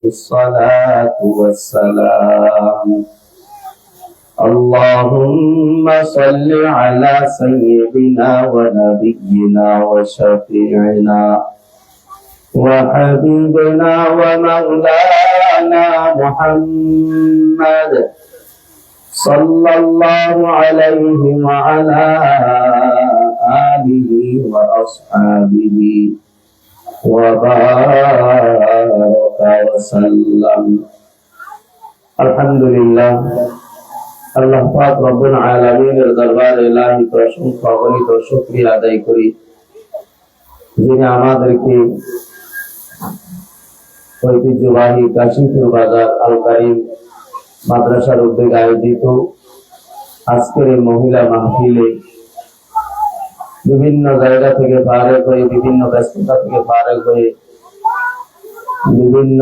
الصلاة والسلام. اللهم صل على سيدنا ونبينا وشفيعنا وحبيبنا ومولانا محمد صلى الله عليه وعلى آله وأصحابه وبارك وسلم. আলহামদুলিল্লাহ, আল্লাহ পাক রব্বুল আলামিনের দরবারে ইলাহি প্রশংসা অগণিত শুকরিয়া আদায় করি, যিনি আমাদেরকে ঐতিহ্যবাহী কাশীপুর বাজার আল কারিম মাদ্রাসার উদ্যোগে আয়োজিত আজকের এই মহিলা মাহফিলে বিভিন্ন জায়গা থেকে ফারেক হয়ে, বিভিন্ন ব্যস্ততা থেকে ফারেক হয়ে, বিভিন্ন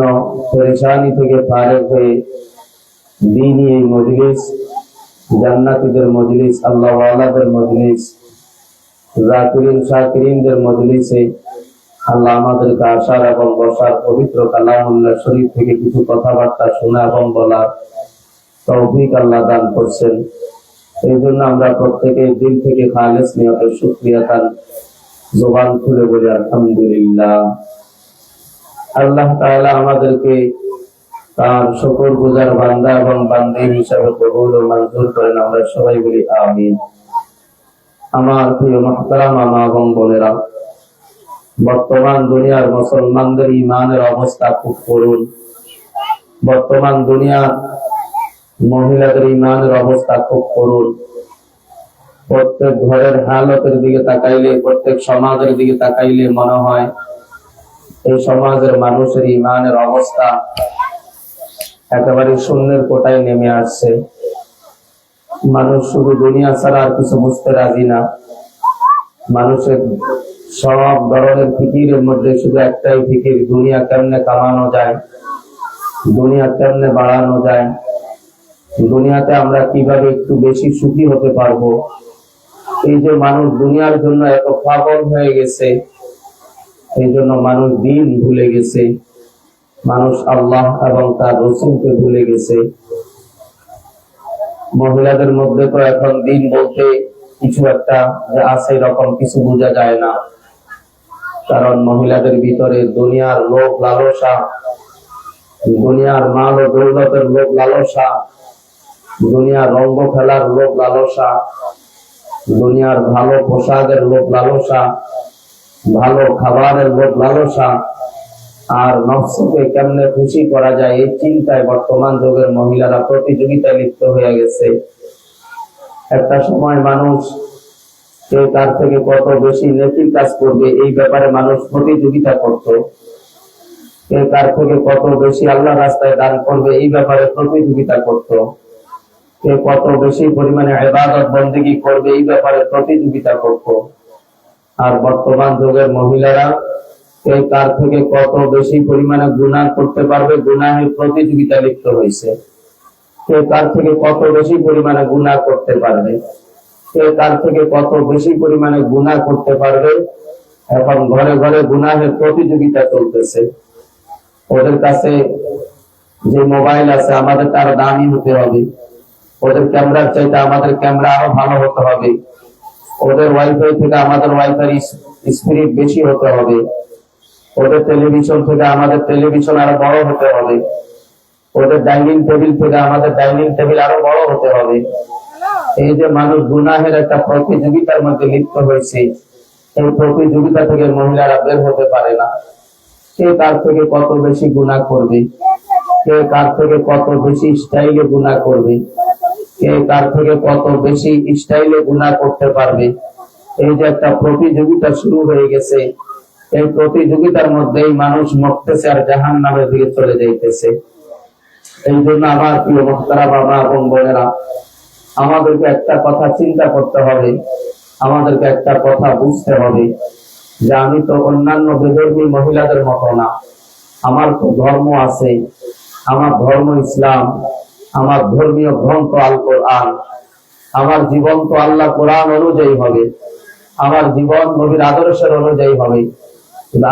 পরেশানি থেকে ফারেক হয়ে দ্বীনি এই মজলিস, জান্নাতীদের মজলিস, আল্লাহ ওয়ালাদের মজলিস, যাকিরিন শাকিরিনদের মজলিসে আল্লাহ আমাদেরকে আসার এবং বসার পবিত্র কালামুল্লাহ শরীফ থেকে কিছু কথাবার্তা শোনা এবং বলার তৌফিক আল্লাহ দান করছেন। এই জন্য আমরা প্রত্যেকে দিল থেকে খালেস নিয়তে শুকরিয়া তার জবান খুলে বলি আলহামদুলিল্লাহ। আল্লাহ তাআলা আমাদেরকে তার শুকরগুজার বান্দা এবং বান্দী হিসাবে কবুল ও মঞ্জুর করেন, আমরা সবাই বলি আমিন। আমার প্রিয় মুহতারাম মা এবং বোনেরা, বর্তমান দুনিয়ার মুসলমানদের ঈমানের অবস্থা খুব করুণ। বর্তমান দুনিয়ার মহিলাদের ঈমানের অবস্থা খুব করুণ। প্রত্যেক ঘরের হালতের দিকে তাকাইলে, প্রত্যেক সমাজের দিকে তাকাইলে মনে হয় এই সমাজের মানুষের ঈমানের অবস্থা একেবারে শূন্যের কোটায় নেমে আসছে। মানুষ শুধু দুনিয়া ছাড়া আর কিছু বুঝতে রাজি না। মানুষের সব ধরনের ফিকিরের মধ্যে শুধু একটাই ফিকির, দুনিয়া কেমনে কামানো যায়, দুনিয়া কেমনে বাড়ানো যায়, দুনিয়াতে আমরা কিভাবে একটু বেশি সুখী হতে পারবো। এই যে মানুষ দুনিয়ার জন্য এত পাগল হয়ে গেছে, এই জন্য মানুষ দিন ভুলে গেছে, মানুষ আল্লাহ এবং তার রাসূলকে ভুলে গেছে। মহিলাদের মধ্যে তো এখন দিন বলতে কিছু একটা যে আছে এরকম কিছু বোঝা যায় না, কারণ মহিলাদের ভিতরে দুনিয়ার লোভ লালসা, দুনিয়ার মাল ও দৌলতের লোভ লালসা, দুনিয়ার রঙ্গ খেলার লোভ লালসা, দুনিয়ার ভালো পোশাকের লোভ লালসা, ভালো খাবারের লোভ লালসা, আর নফসকে কেমনে খুশি করা যায় এই চিন্তায় বর্তমান যুগের মহিলারা প্রতিযোগিতায় লিপ্ত হয়ে গেছে। একটা সময় মানুষ কে কার থেকে কত বেশি নেকির কাজ করবে এই ব্যাপারে মানুষ প্রতিযোগিতা করত। কে কার থেকে কত বেশি আল্লাহ রাস্তায় দান করবে এই ব্যাপারে প্রতিযোগিতা করত। কে কত বেশি পরিমাণে ইবাদত বন্দেগী করবে এই ব্যাপারে প্রতিযোগিতা করত। আর বর্তমান যুগের মহিলারা কে কার থেকে কত বেশি পরিমাণে গুনাহ করতে পারবে গুনাহের প্রতিযোগিতা লিপ্ত হয়েছে। কে কার থেকে কত বেশি পরিমাণে গুনাহ করতে পারবে, কে কার থেকে কত বেশি পরিমাণে গুনাহ করতে পারবে, এখন ঘরে ঘরে গুনাহের প্রতিযোগিতা চলতেছে। ওদের কাছে যে মোবাইল আছে আমাদের তার দামি হতে হবে, ওদের ক্যামেরার চাইতে আমাদের ক্যামেরা আরো ভালো হতে হবে, ওদের ওয়াইফাই থেকে আমাদের ওয়াইফাই স্পিড বেশি হতে হবে, ওদের টেলিভিশন থেকে আমাদের টেলিভিশন আরো বড় হতে হবে, ওদের ডাইনিং টেবিল থেকে আমাদের ডাইনিং টেবিল আরো বড় হতে হবে। এই যে মানুষ গুনাহের একটা প্রতিযোগিতার মধ্যে লিপ্ত হয়েছে, এই প্রতিযোগিতা থেকে মহিলারা বের হতে পারে না। কে কার থেকে কত বেশি গুনাহ করবে, কে কার থেকে কত বেশি স্টাইলে গুনাহ করবে, কে কার থেকে কত বেশি স্টাইলে গুনাহ করতে পারবে, এই যে একটা প্রতিযোগিতা শুরু হয়ে গেছে। এই প্রতিযোগিতার মধ্যেই মানুষ মরতেছে আর জাহান্নামের দিকে চলে যাইতেছে। এই জন্য আমার প্রিয় মুহতারাম বাবা এবং বোনেরা, আমাদেরকে একটা কথা চিন্তা করতে হবে, আমাদেরকে একটা কথা বুঝতে হবে যে আমি তো অন্যান্য বেধর্মী মহিলাদের মতো না। আমার তো ধর্ম আছে, আমার ধর্ম ইসলাম, আমার ধর্মীয় গ্রন্থ আল কোরআন, আমার জীবন তো আল্লাহ কোরআন অনুযায়ী হবে, আমার জীবন নবীর আদর্শের অনুযায়ী হবে।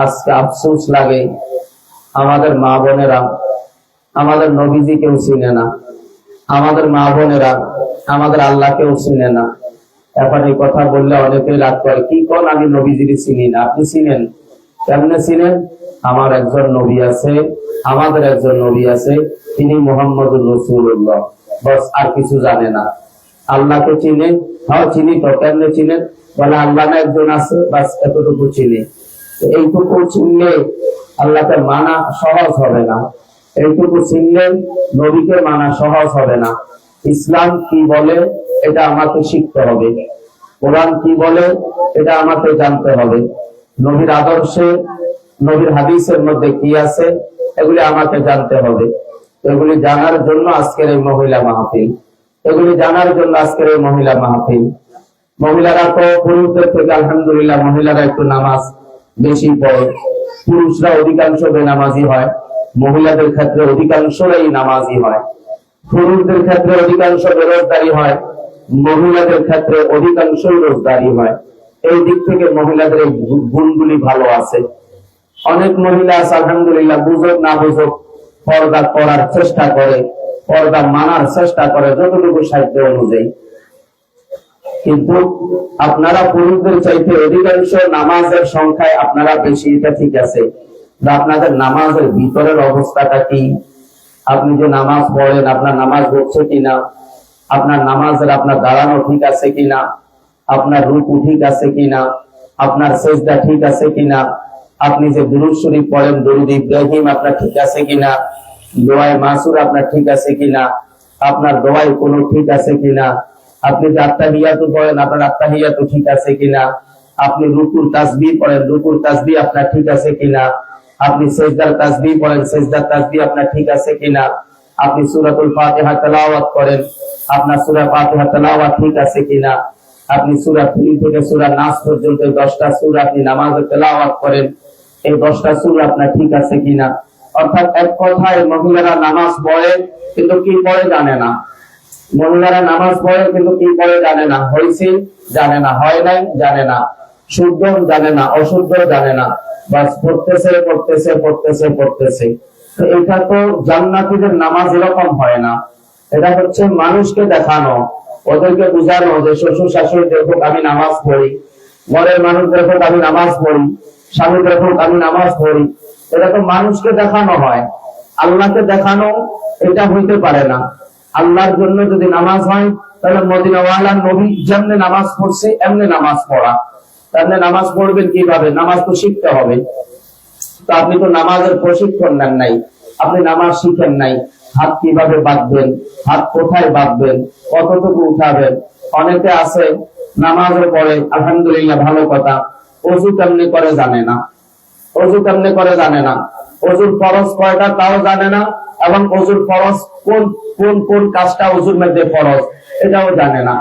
আজকে আফসোস লাগে আমাদের মা বোনেরা আমাদের নবীজি কেউ চিনে না, আমাদের মা বোনেরা আমাদের আল্লাহ কেউ চিনে না। এখন এই কথা বললে অনেকেই রাগ করে, কি কোন আমি নবীজিকে চিনি না। আপনি চিনেন, কেমনে চিনেন? আমার একজন নবী আছে, আমাদের একজন নবী আছে, তিনি মুহাম্মদুর রাসূলুল্লাহ, বস আর কিছু জানে না। আল্লাহকে চিনে, হ্যাঁ চিনি তো। কেমনে চিনেন? বলে আল্লাহ না একজন আছে, বাস এতটুকু চিনি। এইটুকু চিনলে আল্লাহকে মানা সহজ হবে না, এইটুকু চিনলে নবীকে মানা সহজ হবে না। ইসলাম কি বলে এটা আমাকে শিখতে হবে, কোরআন কি বলে এটা আমাকে জানতে হবে, নবীর আদর্শে নবীর হাদিসের মধ্যে কি আছে এগুলি আমাকে জানতে হবে। এগুলি জানার জন্য আজকের এই মহিলা মাহফিল, এগুলি জানার জন্য আজকের এই মহিলা মাহফিল। মহিলারা তো পুরুষদের থেকে আলহামদুলিল্লাহ মহিলারা একটু নামাজ বেশি পড়ে, পুরুষরা অধিকাংশ বেনামাজি হয়, মহিলাদের ক্ষেত্রে অধিকাংশরাই নামাজি হয়। পুরুষদের ক্ষেত্রে অধিকাংশ বেরোজগারি হয়, মহিলাদের ক্ষেত্রে অধিকাংশই রোজগারি হয়। এই দিক থেকে মহিলাদের এই গুণগুলি ভালো আছে। অনেক মহিলা আছে আলহামদুলিল্লাহ, বুঝুক না বুঝুক পর্দা করার চেষ্টা করে, পর্দা মানার চেষ্টা করে যতটুকু সাহিত্য অনুযায়ী। কিন্তু আপনারা পুরুষদের চাইতে অধিকাংশ নামাজের সংখ্যায় আপনারা বেশি, এটা ঠিক আছে। আপনাদের নামাজের ভিতরের অবস্থাটা কি? আপনি যে নামাজ পড়েন আপনার নামাজ হচ্ছে কিনা, আপনার নামাজের আপনার দাঁড়ানো ঠিক আছে কিনা, আপনার রুকু ঠিক আছে কিনা, আপনার সেজদা ঠিক আছে কিনা, আপনি যে দুরূদ শরীফ পড়েন দরুদ ইব্রাহিম আপনার ঠিক আছে কিনা, দোয়ায়ে মাসুর আপনার ঠিক আছে কিনা, আপনার দোয়ায়ে কুনুত ঠিক আছে কিনা, আপনি যে আত্তাহিয়াতু পড়েন আপনার আত্তাহিয়াতু ঠিক আছে কিনা, আপনি রুকুর তাসবিহ পড়েন রুকুর তাসবিহ আপনার ঠিক আছে কিনা, আপনি সেজদার তাসবিহ পড়েন সেজদার তাসবিহ আপনার ঠিক আছে কিনা, আপনি সূরাতুল ফাতিহা তেলাওয়াত করেন আপনার সূরা ফাতিহা তেলাওয়াত ঠিক আছে কিনা, আপনি সূরা 3 থেকে সূরা নাস পর্যন্ত 10টা সূরা আপনি নামাজে তেলাওয়াত করেন, এই 10টা সূরা আপনার ঠিক আছে কিনা। অর্থাৎ এক কথায় মহিলারা নামাজ পড়ে কিন্তু কি পড়ে জানে না, মহিলারা নামাজ পড়ে কিন্তু কি পড়ে জানে না, হয়েছে জানে না, হয় নাই জানে না, শুদ্ধ জানে না, অশুদ্ধ জানে না, বাস পড়তেছে পড়তেছে পড়তেছে পড়তেছে। তো এটা তো জান্নাতীদের নামাজ এরকম হয় না, এটা হচ্ছে মানুষকে দেখানো, ওদেরকে বুঝানো যে শ্বশুর শাশুড়ি দেখো আমি নামাজ পড়ি, ঘরের মানুষ দেখো আমি নামাজ পড়ি, স্বামী দেখো আমি নামাজ পড়ি। এটা তো মানুষকে দেখানো হয়, আল্লাহকে দেখানো এটা হইতে পারে না। আল্লাহর জন্য যদি নামাজ হয় তাহলে মদিনাওয়ালা নবী যেমনে নামাজ পড়ছে এমনি নামাজ পড়া। তাহলে নামাজ পড়বেন কিভাবে? নামাজ তো শিখতে হবে। তো আপনি তো নামাজের প্রশিক্ষণ নেন নাই, আপনি নামাজ শিখেন নাই, হাত কিভাবে বাঁধবেন, হাত কোথায় বাঁধবেন, কতটুকু উঠাবেন। অনেকে আছে নামাজের পরে আলহামদুলিল্লাহ ভালো কথা, ওযু কেমনে করে জানে না, ওযু কেমনে করে জানে না, ওযুর ফরজ কয়টা তাও জানে না, এবং ওযুর ফরজ কোন কোন কোন কাজটা ওযুর মধ্যে ফরজ এটাও জানে না।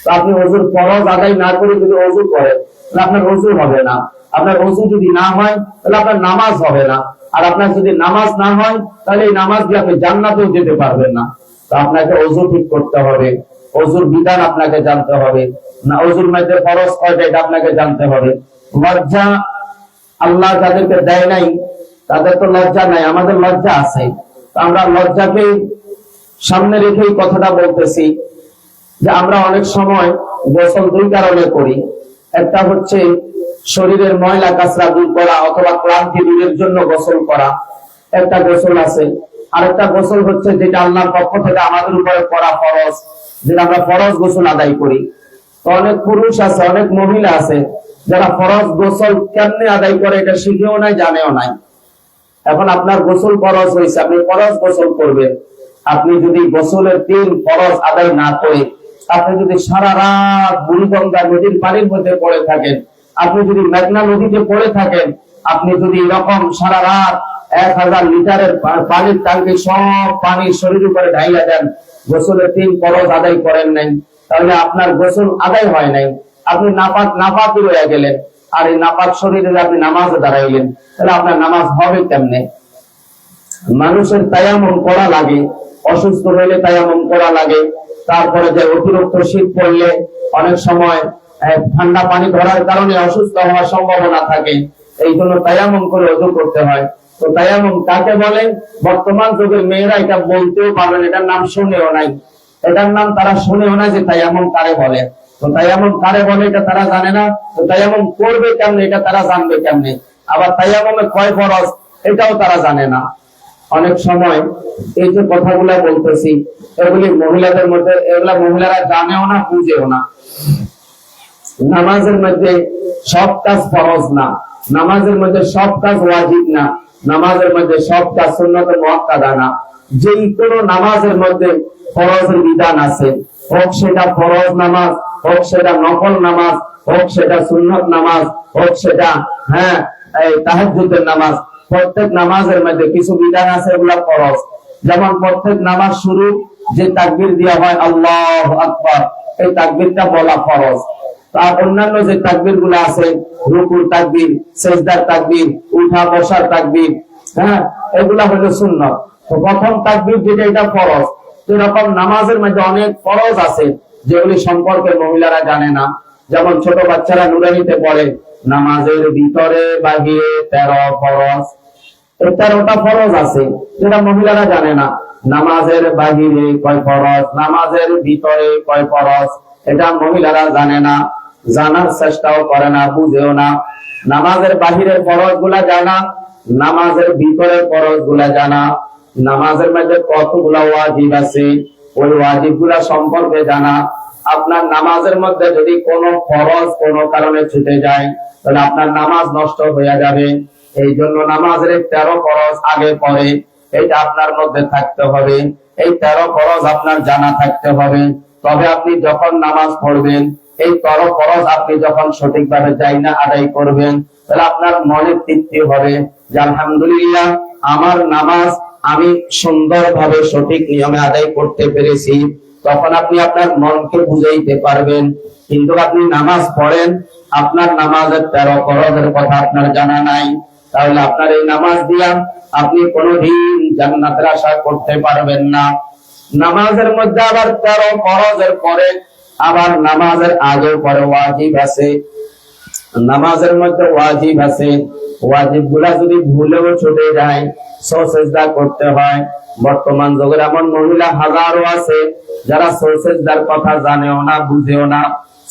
তো আপনি ওযুর ফরজ আদায় না করে যদি ওযু করেন তাহলে আপনার ওযু হবে না, আপনার ওযু যদি না হয় তাহলে আপনার নামাজ হবে না, আর আপনার যদি নামাজ না হয় তাহলে এই নামাজ দিয়ে আপনি জান্নাতেও যেতে পারবেন না। তো আপনাকে ওযু ঠিক করতে হবে, ওযুর বিধান আপনাকে জানতে হবে, না ওযুর মধ্যে ফরজ কয়টা এটা আপনাকে জানতে হবে। লজ্জা আল্লাহ যাদেরকে দেয় নাই তাদের তো লজ্জা নাই, আমাদের লজ্জা আছে। আমরা লজ্জাকে সামনে রেখেই কথাটা বলতেছি যে আমরা অনেক সময় গোসল দুই কারণে করি। একটা হচ্ছে শরীরের ময়লা কাচরা দূর করা অথবা ক্লান্তি দূরের জন্য গোসল করা, একটা গোসল আছে। আরেকটা গোসল হচ্ছে যেটা আল্লাহর পক্ষ থেকে আমাদের উপরে করা ফরজ, যেটা আমরা ফরজ গোসল আদায় করি। তো অনেক পুরুষ আছে অনেক মহিলা আছে যারা ফরজ গোসল কেমনে আদায় করে এটা শিখেও নাই জানেও নাই। এখন আপনার গোসল ফরজ হয়েছে, আপনি ফরজ গোসল করবেন। আপনি যদি গোসলের 3 ফরজ আদায় না করে আপনি যদি সারা রাত বুড়িগঙ্গা নদীর পানির মধ্যে পড়ে থাকেন, আপনি যদি মেঘনা নদীতে পড়ে থাকেন, আপনি যদি এরকম সারা রাত 1000 লিটারের পানির ট্যাঙ্কে সব পানি শরীর উপরে ঢাইলা দেন, গোসলের 3 ফরজ আদায় করেন নাই, তাহলে আপনার গোসল আদায় হয় নাই। আপনি নাপাক রয়ে গেলেন, আর এই নাপাক শরীরে আপনি নামাজে দাঁড়াইলেন, তাহলে আপনার নামাজ হবে কেমনে? মানুষের তায়াম্মুম করা লাগে, অসুস্থ হইলে তায়াম্মুম করা লাগে। তারপরে যে অতিরিক্ত শীত পড়লে অনেক সময় ঠান্ডা পানি ধরার কারণে অসুস্থ হওয়ার সম্ভাবনা থাকে, এই জন্য তায়াম্মুম করে ওযু করতে হয়। তো তায়াম্মুম কাকে বলে? বর্তমান যুগের মেয়েরা এটা বলতেও পারবেন, এটার নাম শুনেও নাই, এটার নাম তারা শুনেও না যে তায়াম্মুম কারে বলে। তো তায়াম্মুম কারে বলে এটা তারা জানে না। তো তায়াম্মুম করবে কেমনে এটা তারা জানবে কেমনে? আবার তায়াম্মুমে কয় ফরজ এটাও তারা জানে না। অনেক সময় এই যে কথাগুলা বলতেছি এগুলি মহিলাদের মধ্যে, এগুলা মহিলারা জানেও না, বুঝেও না। নামাজের মধ্যে সব কাজ ফরজ না, নামাজের মধ্যে সব কাজ ওয়াজিব না, নামাজের মধ্যে সব কাজ সুন্নত মুআক্কাদা না। যেই কোনো নামাজের মধ্যে ফরজের বিধান আছে, হোক সেটা ফরজ নামাজ, হোক সেটা নফল নামাজ, হোক সেটা সুন্নত নামাজ, হোক সেটা তাহাজ্জুদের নামাজ, প্রত্যেক নামাজের মধ্যে কিছু বিধান আছে, এগুলা ফরজ। যেমন প্রত্যেক নামাজ শুরু যে তাকবীর দেওয়া হয় আল্লাহু আকবার, এই তাকবীরটা বলা ফরজ। তার অন্যান্য যে তাকবীর গুলো আছে, রুকুর তাকবীর, সেজদার তাকবীর, উঠা বসার তাকবীর, এগুলা হলো সুন্নাত। তো প্রথম তাকবীর যেটা এটা ফরজ। এরকম নামাজের মধ্যে অনেক ফরজ আছে যেগুলি সম্পর্কে মহিলারা জানে না। যেমন ছোট বাচ্চারা নুরানিতে পড়ে নামাজের ভিতরে বাহিরে 13 ফরজ, এই 13টা ফরজ আছে যেটা মহিলারা জানে না। নামাজের বাহিরে কয় ফরজ, নামাজের ভিতরে কয় ফরজ, এটা মহিলারা জানে না, জানার চেষ্টাও করে না, বুঝেও না। নামাজের বাহিরের ফরজ গুলা জানা, নামাজের ভিতরের ফরজ গুলা জানা, নামাজের মধ্যে কতগুলা ওয়াজিব আছে ওই ওয়াজিব গুলা সম্পর্কে জানা। আপনার নামাজের মধ্যে যদি কোনো ফরজ কোনো কারণে ছুটে যায় তাহলে আপনার নামাজ নষ্ট হয়ে যাবে। এই জন্য নামাজের 13 ফরজ আগে পরে এটা আপনার মধ্যে থাকতে হবে। এই 13 ফরজ আপনার জানা থাকতে হবে, তবে আপনি যখন নামাজ পড়বেন এই 13 ফরজ আপনি যখন সঠিকভাবে না আদায় করবেন তাহলে আপনার মনে তৃপ্তি হবে যে আলহামদুলিল্লাহ আমার নামাজ আমি সুন্দরভাবে সঠিক নিয়মে আদায় করতে পেরেছি। তখন আপনি আপনার মনকে বুঝাইতে পারবেন। কিন্তু আপনি নামাজ পড়েন, আপনার নামাজের 13 ফরজের কথা আপনার জানা নাই, তাহলে আপনার এই নামাজ দিয়া আপনি কোনদিন জান্নাতের আশা করতে পারবেন না। নামাজের মধ্যে আবার 13 ফরজের পরে আবার নামাজের আগে পরে ওয়াজিব আছে। নামাজের মধ্যে ওয়াজিব আছে, ওয়াজিব গুলা যদি ভুলেও ছুটে যায় সুজদা করতে হয়। বর্তমান যুগের এমন মহিলা হাজারো আছে যারা সুজদার কথা জানেও না, বুঝেও না।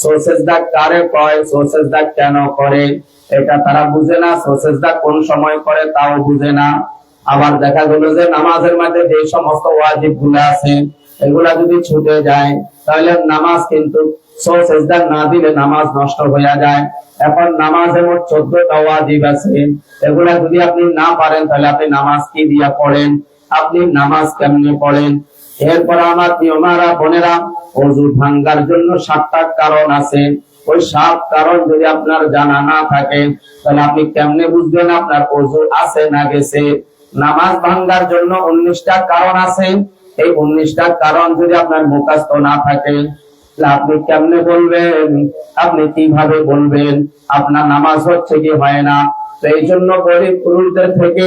সুজদা কারে কয়, সুজদা কেন করে এটা তারা বুঝে না, সুজদা কোন সময় করে তাও বুঝে না। আবার দেখা গেল যে নামাজের মধ্যে যে সমস্ত ওয়াজিব গুলা আছে এগুলা যদি ছুটে যায় তাহলে নামাজ কিন্তু সুজদা না দিলে নামাজ নষ্ট হয়ে যায়। এখন নামাজে মোট 14টা ওয়াজিব আছে, এগুলা যদি আপনি না পারেন তাহলে আপনি নামাজ কি দিয়া পড়েন, আপনি নামাজ কেমনে পড়েন? এরপর আমার প্রিয়মারা বোনেরা, ওযু ভাঙ্গার জন্য 7টা কারণ আছে। ওই 7 কারণ যদি আপনার জানা না থাকে তাহলে আপনি কেমনে বুঝবেন আপনার ওযু আছে না গেছে? নামাজ ভাঙ্গার জন্য 19টা কারণ আছে। এই 19টা কারণ যদি আপনার মুখস্থ না থাকে আপনি কেমনে বলবেন, আপনি কিভাবে বলবেন আপনার নামাজ হচ্ছে কি হয় না? তো এই জন্য বলি পুরুষদের থেকে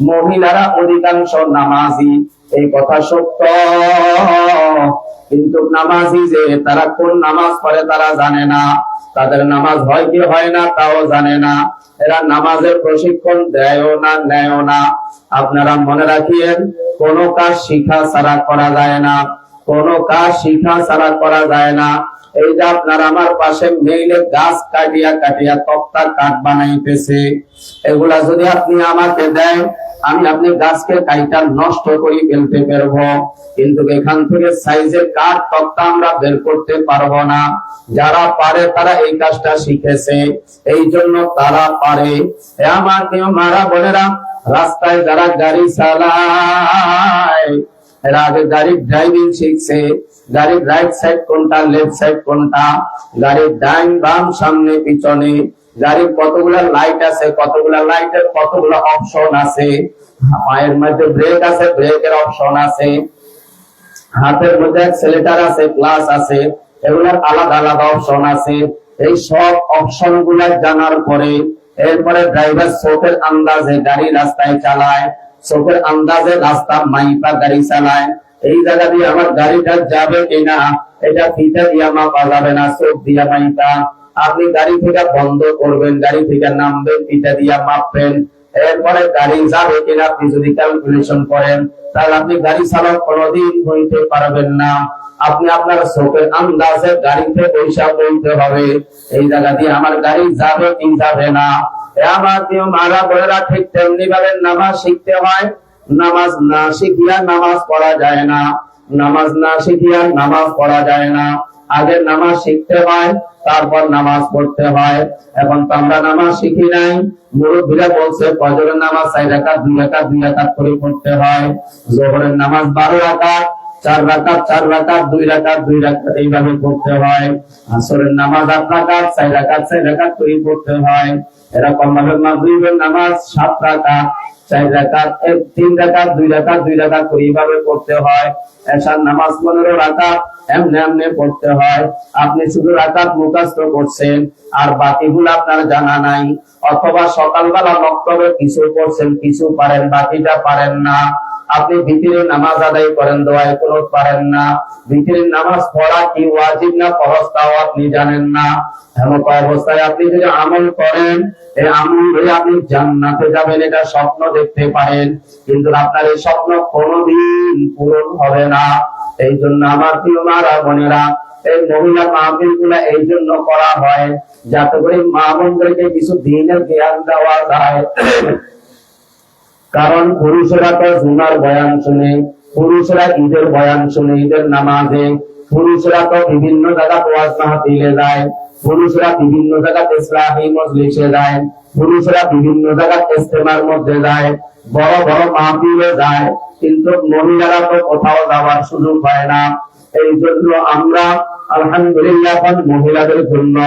মহিলারা অধিকাংশ নামাজি, এই কথা সত্য। কিন্তু নামাজি যে তারা কোন নামাজ পড়ে তারা জানে না, তাদের নামাজ হয় কি হয় না তাও জানে না, এরা নামাজের প্রশিক্ষণ দেয়ও না, নেয়ও না। আপনারা মনে রাখিয়েন কোন কাজ শিখা ছাড়া করা যায় না, কোন কাজ শিখা ছাড়া করা যায় না। এই যে আপনার আমার পাশে মেইলে গাছ কাটিয়া কাটিয়া তক্তা কাঠ বানাইতেছে, এগুলা যদি আপনি আমাকে দেন আমি আপনি গাছকে কাইটা নষ্ট করে ফেলতে পারবো, কিন্তু এখান থেকে সাইজের কাঠ তক্তা আমরা বের করতে পারবো না। যারা পারে তারা এই কাজটা শিখেছে, এই জন্য তারা পারে। আমার কেউ মারা বোনেরা, রাস্তায় যারা গাড়ি চালায় এরা আগে গাড়ির ড্রাইভিং শিখছে, গাড়ির রাইট সাইড কোনটা, লেফট সাইড কোনটা, গাড়ির ডাইন বাম সামনে পিছনে, গাড়ির কতগুলা লাইট আছে, কতগুলা লাইটের কতগুলা অপশন আছে, পায়ের মধ্যে ব্রেক আছে, ব্রেকের অপশন আছে, হাতের মধ্যে অ্যাক্সেলেটর আছে, ক্লাচ আছে, এগুলোর আলাদা আলাদা অপশন আছে। এই সব অপশন গুলা জানার পরে এরপরে ড্রাইভার চোখের আন্দাজে গাড়ি রাস্তায় চালায়, চোখের আন্দাজে রাস্তা মাইপা গাড়ি চালায়। এই জায়গা দিয়ে আমার গাড়িটা যাবে কিনা এটা ফিতা দিয়া মাপা যাবে না, চোখ দিয়া মাইপা। আপনি গাড়ি থেকে বন্ধ করবেন, গাড়ি থেকে নামবেন, ফিতা দিয়া মাপবেন। এরপরে গাড়ি যাবে কিনা আপনি যদি ক্যালকুলেশন করেন, তাহলে আপনি গাড়ি চালক কোনোদিন হইতে পারবেন না। আপনি আপনার চোখের আন্দাজে গাড়িতে পয়সা বলতে হবে এই জায়গা দিয়ে আমার গাড়ি যাবে কি যাবে না। আমার প্রিয় মারা বোনেরা, ঠিক তেমনি ভাবে নামাজ শিখতে হয়। নামাজ না শিখিয়া নামাজ পড়া যায় না, নামাজ না শিখিয়া নামাজ পড়া যায় না। আগে নামাজ শিখতে হয়, তারপর নামাজ পড়তে হয়। এখন তো আমরা নামাজ শিখি নাই। মুরব্বীরা বলছে ফজরের নামাজ 4 রাকাত 2 রাকাত 2 রাকাত করে পড়তে হয়, যোহরের নামাজ 12 রাকাত 4 রাকাত 4 রাকাত 2 রাকাত 2 রাকাত এইভাবে পড়তে হয়, আসরের নামাজ 8 রাকাত 4 রাকাত 4 রাকাত করে পড়তে হয়। এরকম ভাবে মাগরিবের নামাজ 7 রাকাত 4 রাকাত 3 রাকাত 2 রাকাত 2 রাকাত করে এইভাবে পড়তে হয়। এশার নামাজ 15 রাকাত এমনি এমনি পড়তে হয়। আপনি শুধু রাকাত মুখস্থ করছেন আর বাকিগুলো আপনার জানা নাই, অথবা সকালবেলা মক্তবে কিছু পড়ছেন কিছু পারেন, বাকিটা পারেন না। আপনি ভিতরে নামাজ আদায় করেন, দোয়ায় কুনুত পারেন না। ভিতরে নামাজ পড়া কি ওয়াজিব না ফরজ তাও আপনি জানেন না। এমন অবস্থায় আপনি যদি আমল করেন, এই আমল হয়ে আপনি জান্নাতে যাবেন এটা স্বপ্ন দেখতে পারেন, কিন্তু আপনার এই স্বপ্ন কোনোদিন পূরণ হবে না। এই জন্য আমার প্রিয় মারা বোনেরা, এই মহিলা মাহফিল গুলা এই জন্য করা হয় যাতে করে মা বোনদেরকে কিছু দিনের জ্ঞান দেওয়া যায়। কারণ পুরুষেরা তো জুমার বয়ান শুনে, পুরুষেরা ঈদের বয়ান শুনে, ঈদের নামাজে, পুরুষেরা তো বিভিন্ন জায়গায় ওয়াজ মাহফিলে যায়, পুরুষেরা বিভিন্ন জায়গায় ইসলামী মজলিসে যায়, পুরুষেরা বিভিন্ন জায়গায় ইজতেমার মধ্যে যায়, বড় বড় মাহফিলে যায়, কিন্তু মহিলারা তো কোথাও যাওয়ার সুযোগ হয় না। এই জন্য আমরা আলহামদুলিল্লাহ মহিলাদের জন্য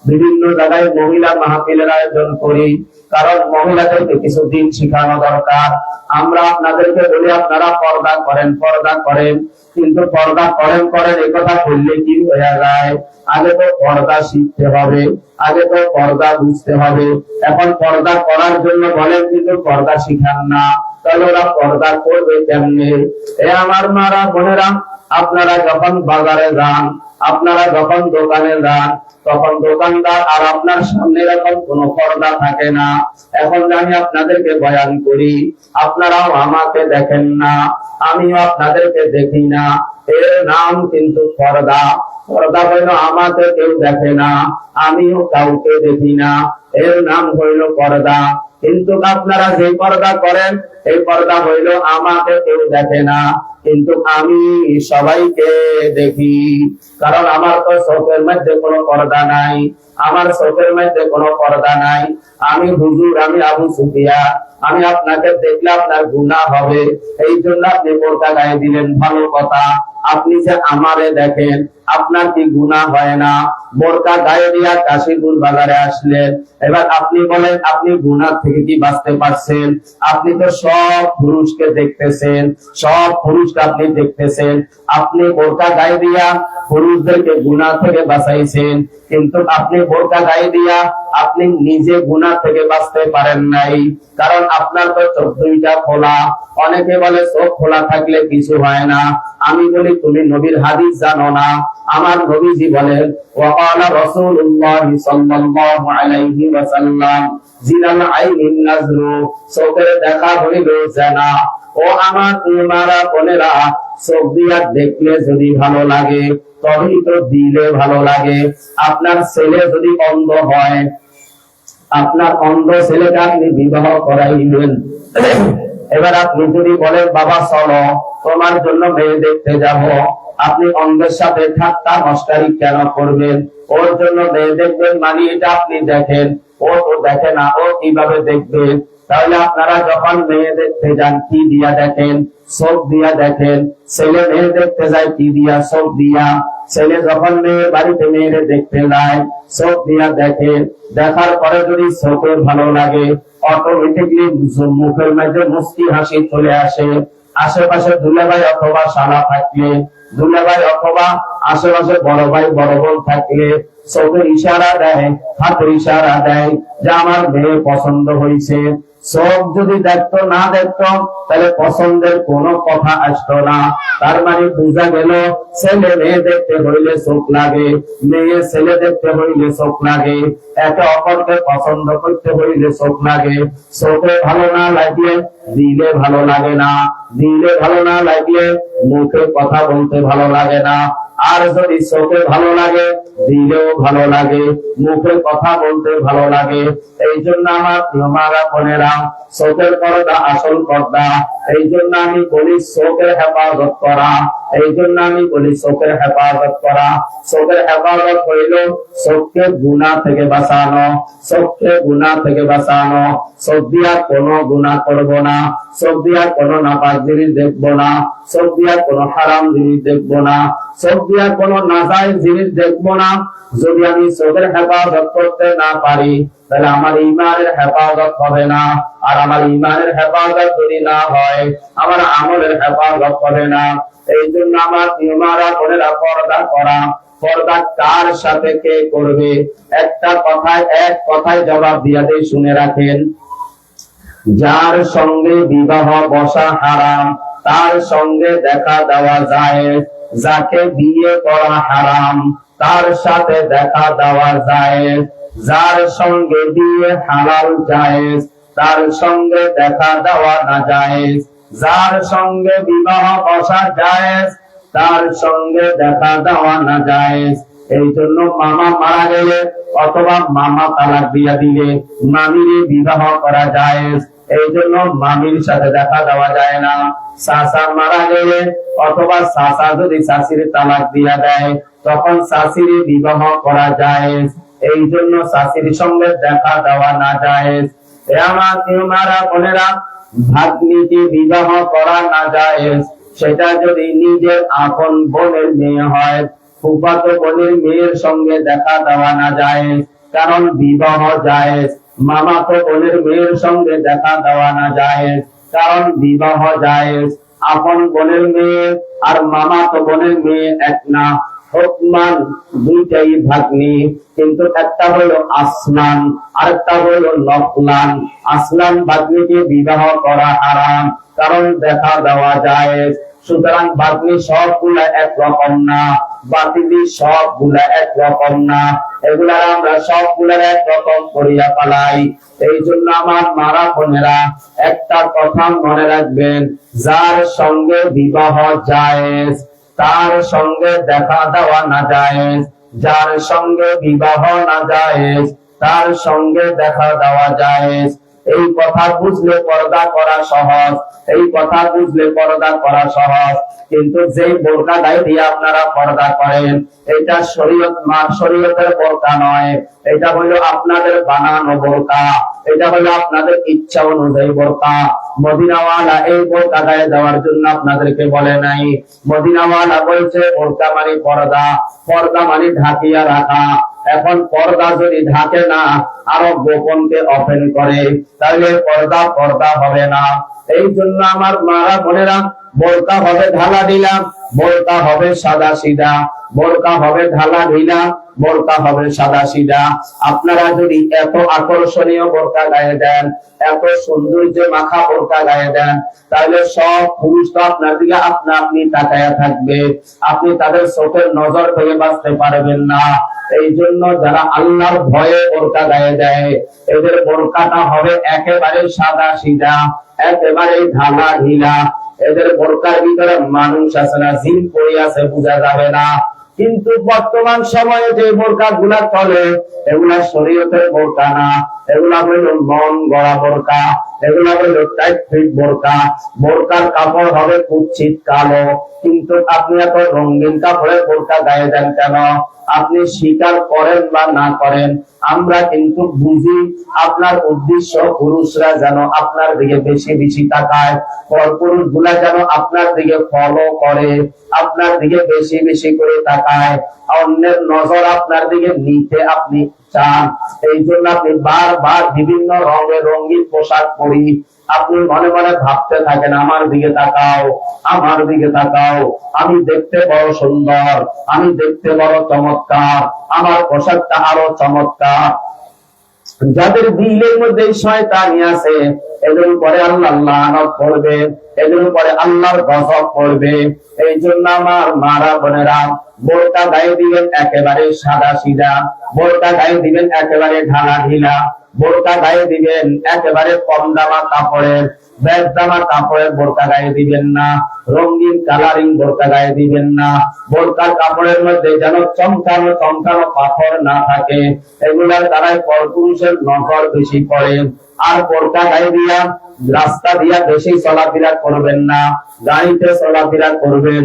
বিভিন্ন জায়গায় মহিলা মাহফিলের আয়োজন করি, কারণ মহিলাদেরকে কিছু দিন শিখানো দরকার। আমরা আপনাদেরকে বলি আপনারা পর্দা করেন, পর্দা করেন, কিন্তু পর্দা করেন করেন এই কথা বললে কি হয়ে যায়? আগে তো পর্দা শিখতে হবে, আগে তো পর্দা বুঝতে হবে। এখন পর্দা করার জন্য বলেন কিন্তু পর্দা শিখান না, তাহলে ওরা পর্দা করবে কেমনে? এ আমার মারা বোনেরা, আপনারা যখন বাজারে যান, আপনারা যখন দোকানে যান, তখন দোকানদার আর আপনার সামনে এরকম কোনো পর্দা থাকে না। এখন আমি আপনাদেরকে বয়ান করি, আপনারাও আমাকে দেখেন না, আমিও আপনাদেরকে দেখি না, এর নাম কিন্তু পর্দা। পর্দা হইল আমাকে কেউ দেখে না, আমিও কাউকে দেখি না, এর নাম হইল পর্দা। কিন্তু আপনারা যে পর্দা করেন এই পর্দা হইল আমাকে কেউ দেখে না, কিন্তু আমি সবাইকে দেখি। কারণ আমার তো চোখের মধ্যে কোনো পর্দা নাই, আমার চোখের মধ্যে কোনো পর্দা নাই। আমি হুজুর, আমি আবু সুফিয়ান, আমি আপনাকে দেখলে আপনার গুনাহ হবে, এই জন্য আপনি বোরকা গায়ে দিলেন, ভালো কথা। আপনি যে আমারে দেখেন, আপনার কি গুনাহ হয় না? বোরকা গায়ে দিয়া কাশীপুর বাজারে আসলেন, এবার আপনি বলেন আপনি গুনাহ থেকে কি বাঁচতে পারছেন? আপনি তো সব পুরুষকে দেখতেছেন, সব পুরুষকে আপনি দেখতেছেন, আপনি বোরকা গায়ে দিয়া পুরুষদেরকে গুনাহ থেকে বাঁচাইছেন, কিন্তু আপনি বোরকা গায়ে দিয়া আপনি নিজে গুনাহ থেকে বাঁচতে পারেন নাই, কারণ আপনার তো চোখ দুইটা খোলা। অনেকে বলে চোখ খোলা থাকলে কিছু হয় না, আমি বলি তুমি নবীর হাদিস জানো না? আমার নবীজি বলেন ওয়াকালা রাসূলুল্লাহ সাল্লাল্লাহু আলাইহি ওয়াসাল্লাম জিনাল আইনিন নাজরু, চোখের দেখা হইল জানা। ও আমার তোমারা বোনেরা, চোখ দিয়া দেখলে যদি ভালো লাগে তবেই তো দিলে ভালো লাগে। আপনার ছেলে যদি অন্ধ হয়, আপনার অন্ধ ছেলেকে আপনি বিবাহ করাইলেন, এবার আপনি যদি বলেন বাবা চলো তোমার জন্য মেয়ে দেখতে যাব, আপনি অন্ধের সাথে ঠাট্টা মস্কারি কেন করবেন? ওর জন্য মেয়ে দেখবেন মানে এটা আপনি দেখেন, ও তো দেখে না, ও কিভাবে দেখবেন? তাহলে আপনারা যখন মেয়ে দেখতে যান কি দিয়া দেখেন? চোখ দিয়া দেখেন। ছেলে মেয়ে দেখতে যায় কি দিয়া? চোখ দিয়া। ছেলে যখন মেয়ের বাড়িতে মেয়েরে দেখতে যায় চোখ দিয়া দেখে, দেখার পরে যদি চোখে ভালো লাগে অটোমেটিকলি মুখের মধ্যে মুস্কি হাসি চলে আসে, আশেপাশে দুলাভাই অথবা শালা থাকলে, দুলাভাই অথবা আশেপাশে বড় ভাই বড় বোন থাকলে চোখের ইশারা দেয়, হাতের ইশারা দেয় যে আমার মেয়ে পছন্দ হয়েছে। চোখ যদি দেখতো না দেখতো তাহলে পছন্দের কোনো কথা আসতো না। তার মানে বোঝা গেল ছেলে মেয়ে দেখতে হইলে চোখ লাগে, মেয়ে ছেলে দেখতে হইলে চোখ লাগে, একে অপরকে পছন্দ করতে হইলে চোখ লাগে। চোখে ভালো না লাগলে দিলে ভালো লাগে না, দিলে ভালো না লাগলে মুখে কথা বলতে ভালো লাগে না। আর যদি চোখে ভালো লাগে দিলেও ভালো লাগে, মুখে কথা বলতে ভালো লাগে। এই জন্য আমার মারা বোনেরা, চোখের পর্দা আসল পর্দা। এই জন্য আমি বলি চোখের হেফাজত করা, এই জন্য আমি বলি চোখের হেফাজত করা। চোখের হেফাজত হইল চোখকে গুনাহ থেকে বাঁচানো, চোখকে গুনাহ থেকে বাঁচানো। চোখ দিয়া কোনো গুনাহ করবো না, চোখ দিয়া কোনো নাপাক জিনিস দেখবো না, চোখ দিয়া কোনো হারাম জিনিস দেখবো না, চোখ দিয়া কোনো নাজায়েজ জিনিস দেখবো না। যদি আমি চোখের হেফাজত করতে না পারি তাহলে আমার ঈমানের হেফাজত হবে না, আর আমার ঈমানের হেফাজত যদি না হয় আমার আমলের হেফাজত হবে না। এই জন্য আমার মারা বোনেরা পর্দা করা। পর্দা কার সাথে কে করবে? একটা কথায় এক কথায় জবাব দিয়া দেই, শুনে রাখেন। যার সঙ্গে বিবাহ বসা হারাম তার সঙ্গে দেখা দেওয়া জায়েজ, যাকে বিয়ে করা হারাম তার সাথে দেখা দেওয়া জায়েজ, যার সঙ্গে বিয়ে হালাল জায়েজ তার সঙ্গে দেখা দেওয়া না জায়েজ, যার সঙ্গে বিবাহ বসা জায়েজ তার সঙ্গে দেখা দেওয়া না জায়েজ। এই জন্য মামা মারা গেলে অথবা মামা তালাক দিয়া দিলে মামিরে বিবাহ করা জায়েজ, এই জন্য মামির সাথে দেখা দেওয়া যায় না। চাচা মারা গেলে অথবা চাচা যদি চাচির তালাক দিয়া দেয় তখন চাচির বিবাহ করা জায়েজ, এই জন্য চাচির সঙ্গে দেখা দেওয়া না জায়েজ। আমার মারা বোনেরা, ভাগ্নিকে বিবাহ করা না জায়েজ, সেটা যদি নিজের আপন বোনের মেয়ে হয়। ফুফাতো বোনের মেয়ের সঙ্গে দেখা দেওয়া না জায়েজ, কারণ বিবাহ জায়েজ। মামাতো বোনের মেয়ের সঙ্গে দেখা দেওয়া না জায়েজ, কারণ বিবাহ জায়েজ। আপন বোনের মেয়ে আর মামাতো বোনের মেয়ে এক না, হুকমান দুইটাই ভাগ্নি, কিন্তু একটা হলো আসলান আর একটা হলো নফলান। আসলান ভাগ্নিকে বিবাহ করা হারাম, কারণ দেখা দেওয়া জায়েজ। সুতরাং ভাগ্নি সবগুলা একরকম না, বাতিলি সবগুলা একরকম না, এগুলা আমরা সবগুলার একরকম করিয়া পালাই। এই জন্য আমার মারা বোনেরা একটা কথা মনে রাখবেন, যার সঙ্গে বিবাহ জায়েজ তার সঙ্গে দেখা দেওয়া না জায়েজ, যার সঙ্গে বিবাহ না জায়েজ তার সঙ্গে দেখা দেওয়া জায়েজ। এই কথা বুঝলে পর্দা করা সহজ, এই কথা বুঝলে পর্দা করা সহজ। কিন্তু যে বোরকা গায়ে দিয়ে আপনারা পর্দা করেন এটা শরীয়তের বোরকা নয়, এটা হলো আপনাদের বানানো বোরকা, এটা হলো আপনাদের ইচ্ছা অনুযায়ী বোরকা। মদিনাওয়ালা এই বোরকা গায়ে দেওয়ার জন্য আপনাদেরকে বলে নাই। মদিনাওয়ালা বলছে বোরকা মানে পর্দা, পর্দা মানে ঢাকিয়া রাখা। এখন পর্দা যদি ঢাকে না আরো গোপনকে ওপেন করে তাহলে পর্দা পর্দা হবে না। এই জন্য আমার মারা বোনেরা, বোরকা হবে ঢালা ঢিলা, বোরকা হবে সাদা সিধা, বোরকা হবে ঢালা ঢিলা, বোরকা হবে সাদা সিধা। আপনারা যদি এত আকর্ষণীয় বোরকা গায়ে দেন, এত সৌন্দর্য মাখা বোরকা গায়ে দেন, তাহলে সব পুরুষ তো আপনার দিকে আপনা আপনি তাকায়া থাকবে, আপনি তাদের চোখের নজর থেকে বাঁচতে পারবেন না। এই জন্য যারা আল্লাহর ভয়ে বোরকা গায়ে দেয় এদের বোরকাটা হবে একেবারে সাদা সিধা, একেবারে ঢালা ঢিলা। এদের বোরকার ভিতরে মানুষ আছে না, জিন পড়ে আছে বোঝা যাবে না। কিন্তু বর্তমান সময়ে যে বোরকা গুলা চলে এগুলা শরীয়তের বোরকা না, এগুলা হইল মন গড়া বোরকা, এগুলা হইল টাইট ফিট বোরকা। বোরকার কাপড় হবে কুচ্ছিত কালো, কিন্তু আপনি এত রঙিন কাপড়ের বোরকা গায়ে দেন কেন? আপনি স্বীকার করেন বা না করেন, আমরা কিন্তু বুঝি আপনার উদ্দেশ্য পুরুষরা যেন আপনার দিকে বেশি বেশি তাকায়, পুরুষ গুলা যেন আপনার দিকে ফলো করে, আপনার দিকে বেশি বেশি করে তাকায়, অন্যের নজর আপনার দিকে নিতে আপনি চান। এই জন্য আপনি বারবার বিভিন্ন রঙের রঙিন পোশাক পরি, আপনি মনে মনে ভাবতে থাকেন, আমার দিকে তাকাও, আমার দিকে তাকাও, আমি দেখতে বড় সুন্দর, আমি দেখতে বড় চমৎকার, আমার পোশাকটা আরো চমৎকার। যাদের দিলের মধ্যে শয়তানি আছে, এদের উপরে আল্লাহ লানত করবে, এদের উপরে আল্লাহর গজব করবে। এই জন্য আমার মারা বোনেরা, বোরকা গায়ে দিবেন একেবারে সাদা সিধা, বোরকা গায়ে দিবেন একেবারে ঢালা ঢিলা, বোরকা গায়ে দিবেন একেবারে কম দামা কাপড়ের, বেশ দামা কাপড়ের বোরকা গায়ে দিবেন না, রঙিন কালারিং বোরকা গায়ে দিবেন না। বোরকার কাপড়ের মধ্যে যেন চমকানো চমকানো পাথর না থাকে, এগুলার দ্বারাই পরপুরুষের নজর বেশি পড়ে। আর বোরকা গায়ে দিয়া রাস্তা দিয়া বেশি চলাফেরা করবেন না, গাড়িতে চলাফেরা করবেন।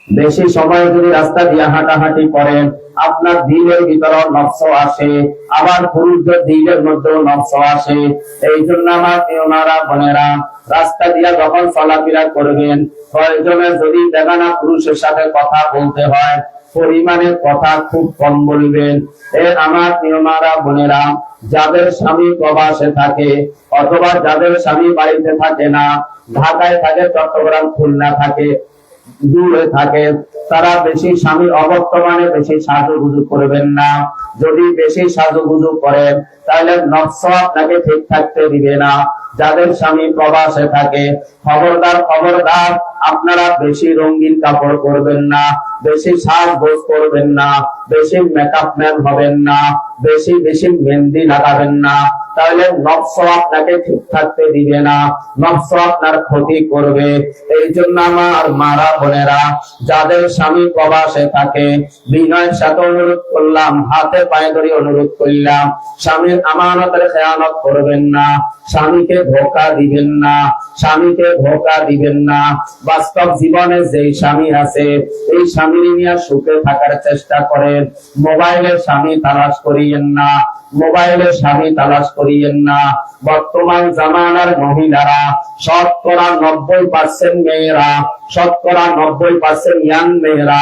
বেশি সময় যদি রাস্তা দিয়ে হাঁটাহাঁটি করেন, আপনার দিলের ভিতরে নফস আসে, আবার পুরুষদের দিলের মধ্যেও নফস আসে। এই জন্য আমার ওনারা বোনেরা, রাস্তা দিয়ে যখন চলাফেরা করবেন, প্রয়োজনে যদি বেগানা পুরুষের সাথে কথা বলতে হয়, পরিমাণের কথা খুব কম বলবেন। আমার ওনারা বোনেরা, যাদের স্বামী প্রবাসে থাকে অথবা যাদের স্বামী বাড়িতে থাকে না, ঢাকায় থাকে, চট্টগ্রাম, খুলনা থাকে, দূরে থাকে, তারা বেশি স্বামীর অবর্তমানে বেশি সাজুগুজু করবেন না। যদি বেশি সাজুগুজু করেন, তাহলে নফস আপনাকে ঠিক থাকতে দিবে না। যাদের স্বামী প্রবাসে থাকে, খবরদার খবরদার, আপনারা বেশি রঙিন কাপড় করবেন না, বেশি সাজগোজ করবেন না, বেশি মেকআপ ম্যান হবেন না, বেশি বেশি মেহেন্দি লাগাবেন না। তাহলে নফস আপনাকে ঠিক থাকতে দিবে না, নফস আপনার ক্ষতি করবে। এই জন্য আমার মারা বোনেরা, যাদের স্বামী প্রবাসে থাকে, বিনয়ের সাথে অনুরোধ করলাম, হাতে পায়ে ধরে অনুরোধ করলাম, স্বামীর আমানতের খেয়ানত করবেন না, স্বামীকে ধোঁকা দিবেন না, স্বামীকে ধোঁকা দিবেন না। বাস্তব জীবনে যেই স্বামী আছে, এই স্বামী নিয়ে সুখে থাকার চেষ্টা করেন। মোবাইলের স্বামী তালাশ করিয়েন না, মোবাইলের স্বামী তালাশ করিয়েন না। বর্তমান জামানার মহিলারা শতকরা 90% মেয়েরা, শতকরা 90% ইয়াং মেয়েরা,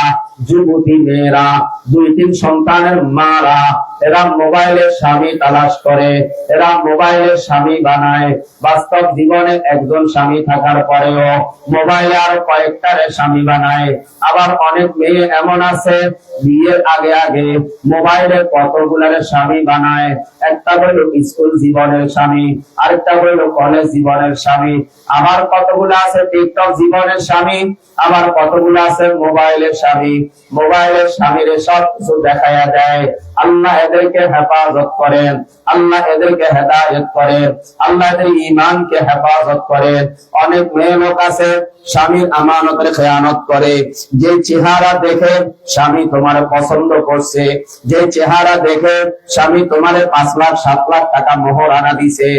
যুবতী মেয়েরা, 2-3 সন্তানের মারা, এরা মোবাইলের স্বামী তালাশ করে, এরা মোবাইলের স্বামী বানায়। বাস্তব জীবনে একজন স্বামী থাকার পরেও মোবাইলে আরো কয়েকটার স্বামী বানায়। আবার অনেক মেয়ে এমন আছে, বিয়ের আগে আগে মোবাইলে কতগুলার স্বামী বানায়। একটা হইল স্কুল জীবনের স্বামী, আরেকটা হইল কলেজ জীবনের স্বামী, আবার কতগুলো আছে টিকটক জীবনের স্বামী, আবার কতগুলো আছে মোবাইলের স্বামী। মোবাইলের স্বামীর সব কিছু দেখাইয়া দেয়। আল্লাহ এদেরকে হেফাজত করেন, আল্লাহ এদেরকে হেদায়েত করেন, আল্লাহ এদের ঈমানকে হেফাজত করেন। অনেক মেয়ে লোক আছে স্বামীর আমানতের খেয়ানত করে। যে চেহারা দেখে স্বামী তোমার পছন্দ করছে, যে চেহারা দেখে স্বামী তোমার 5 লাখ 7 লাখ টাকা মোহরানা দিছে,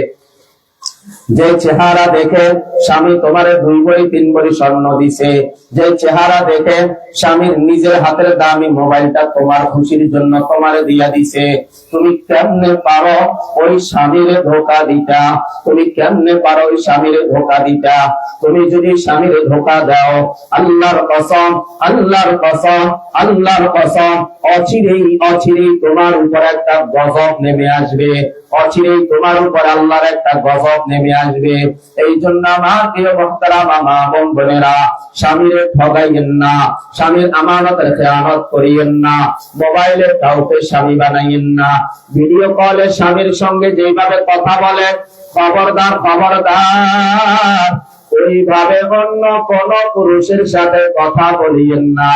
যে চেহারা দেখে স্বামী তোমার 2 ভরি 3 ভরি স্বর্ণ দিছে, যে চেহারা দেখে স্বামীর নিজের হাতের দামি মোবাইলটা তোমার খুশির জন্য তোমারে দিয়া দিছে, তুমি কেমনে পারো ওই স্বামীর ধোকা দিতা? তুমি কেমনে পারো ওই স্বামীর ধোকা দিতা? তুমি যদি স্বামীর ধোকা দাও, আল্লাহর কসম, আল্লাহর কসম, আল্লাহর কসম, অচিরেই অচিরেই তোমার উপর একটা গজব নেমে আসবে, অচিরেই তোমার উপর আল্লাহর একটা গজব নেমে আসবে। এই জন্য আমার প্রিয় ভক্তরা, মা বোন বোনেরা, স্বামীর ঠগাইয়েন না, স্বামীর আমানতের খেয়ানত করিয়েন না, মোবাইলে কাউকে স্বামী বানাইয়েন না। ভিডিও কলে স্বামীর সঙ্গে যেভাবে কথা বলে, খবরদার খবরদার ওইভাবে অন্য কোন পুরুষের সাথে কথা বলিয়েন না।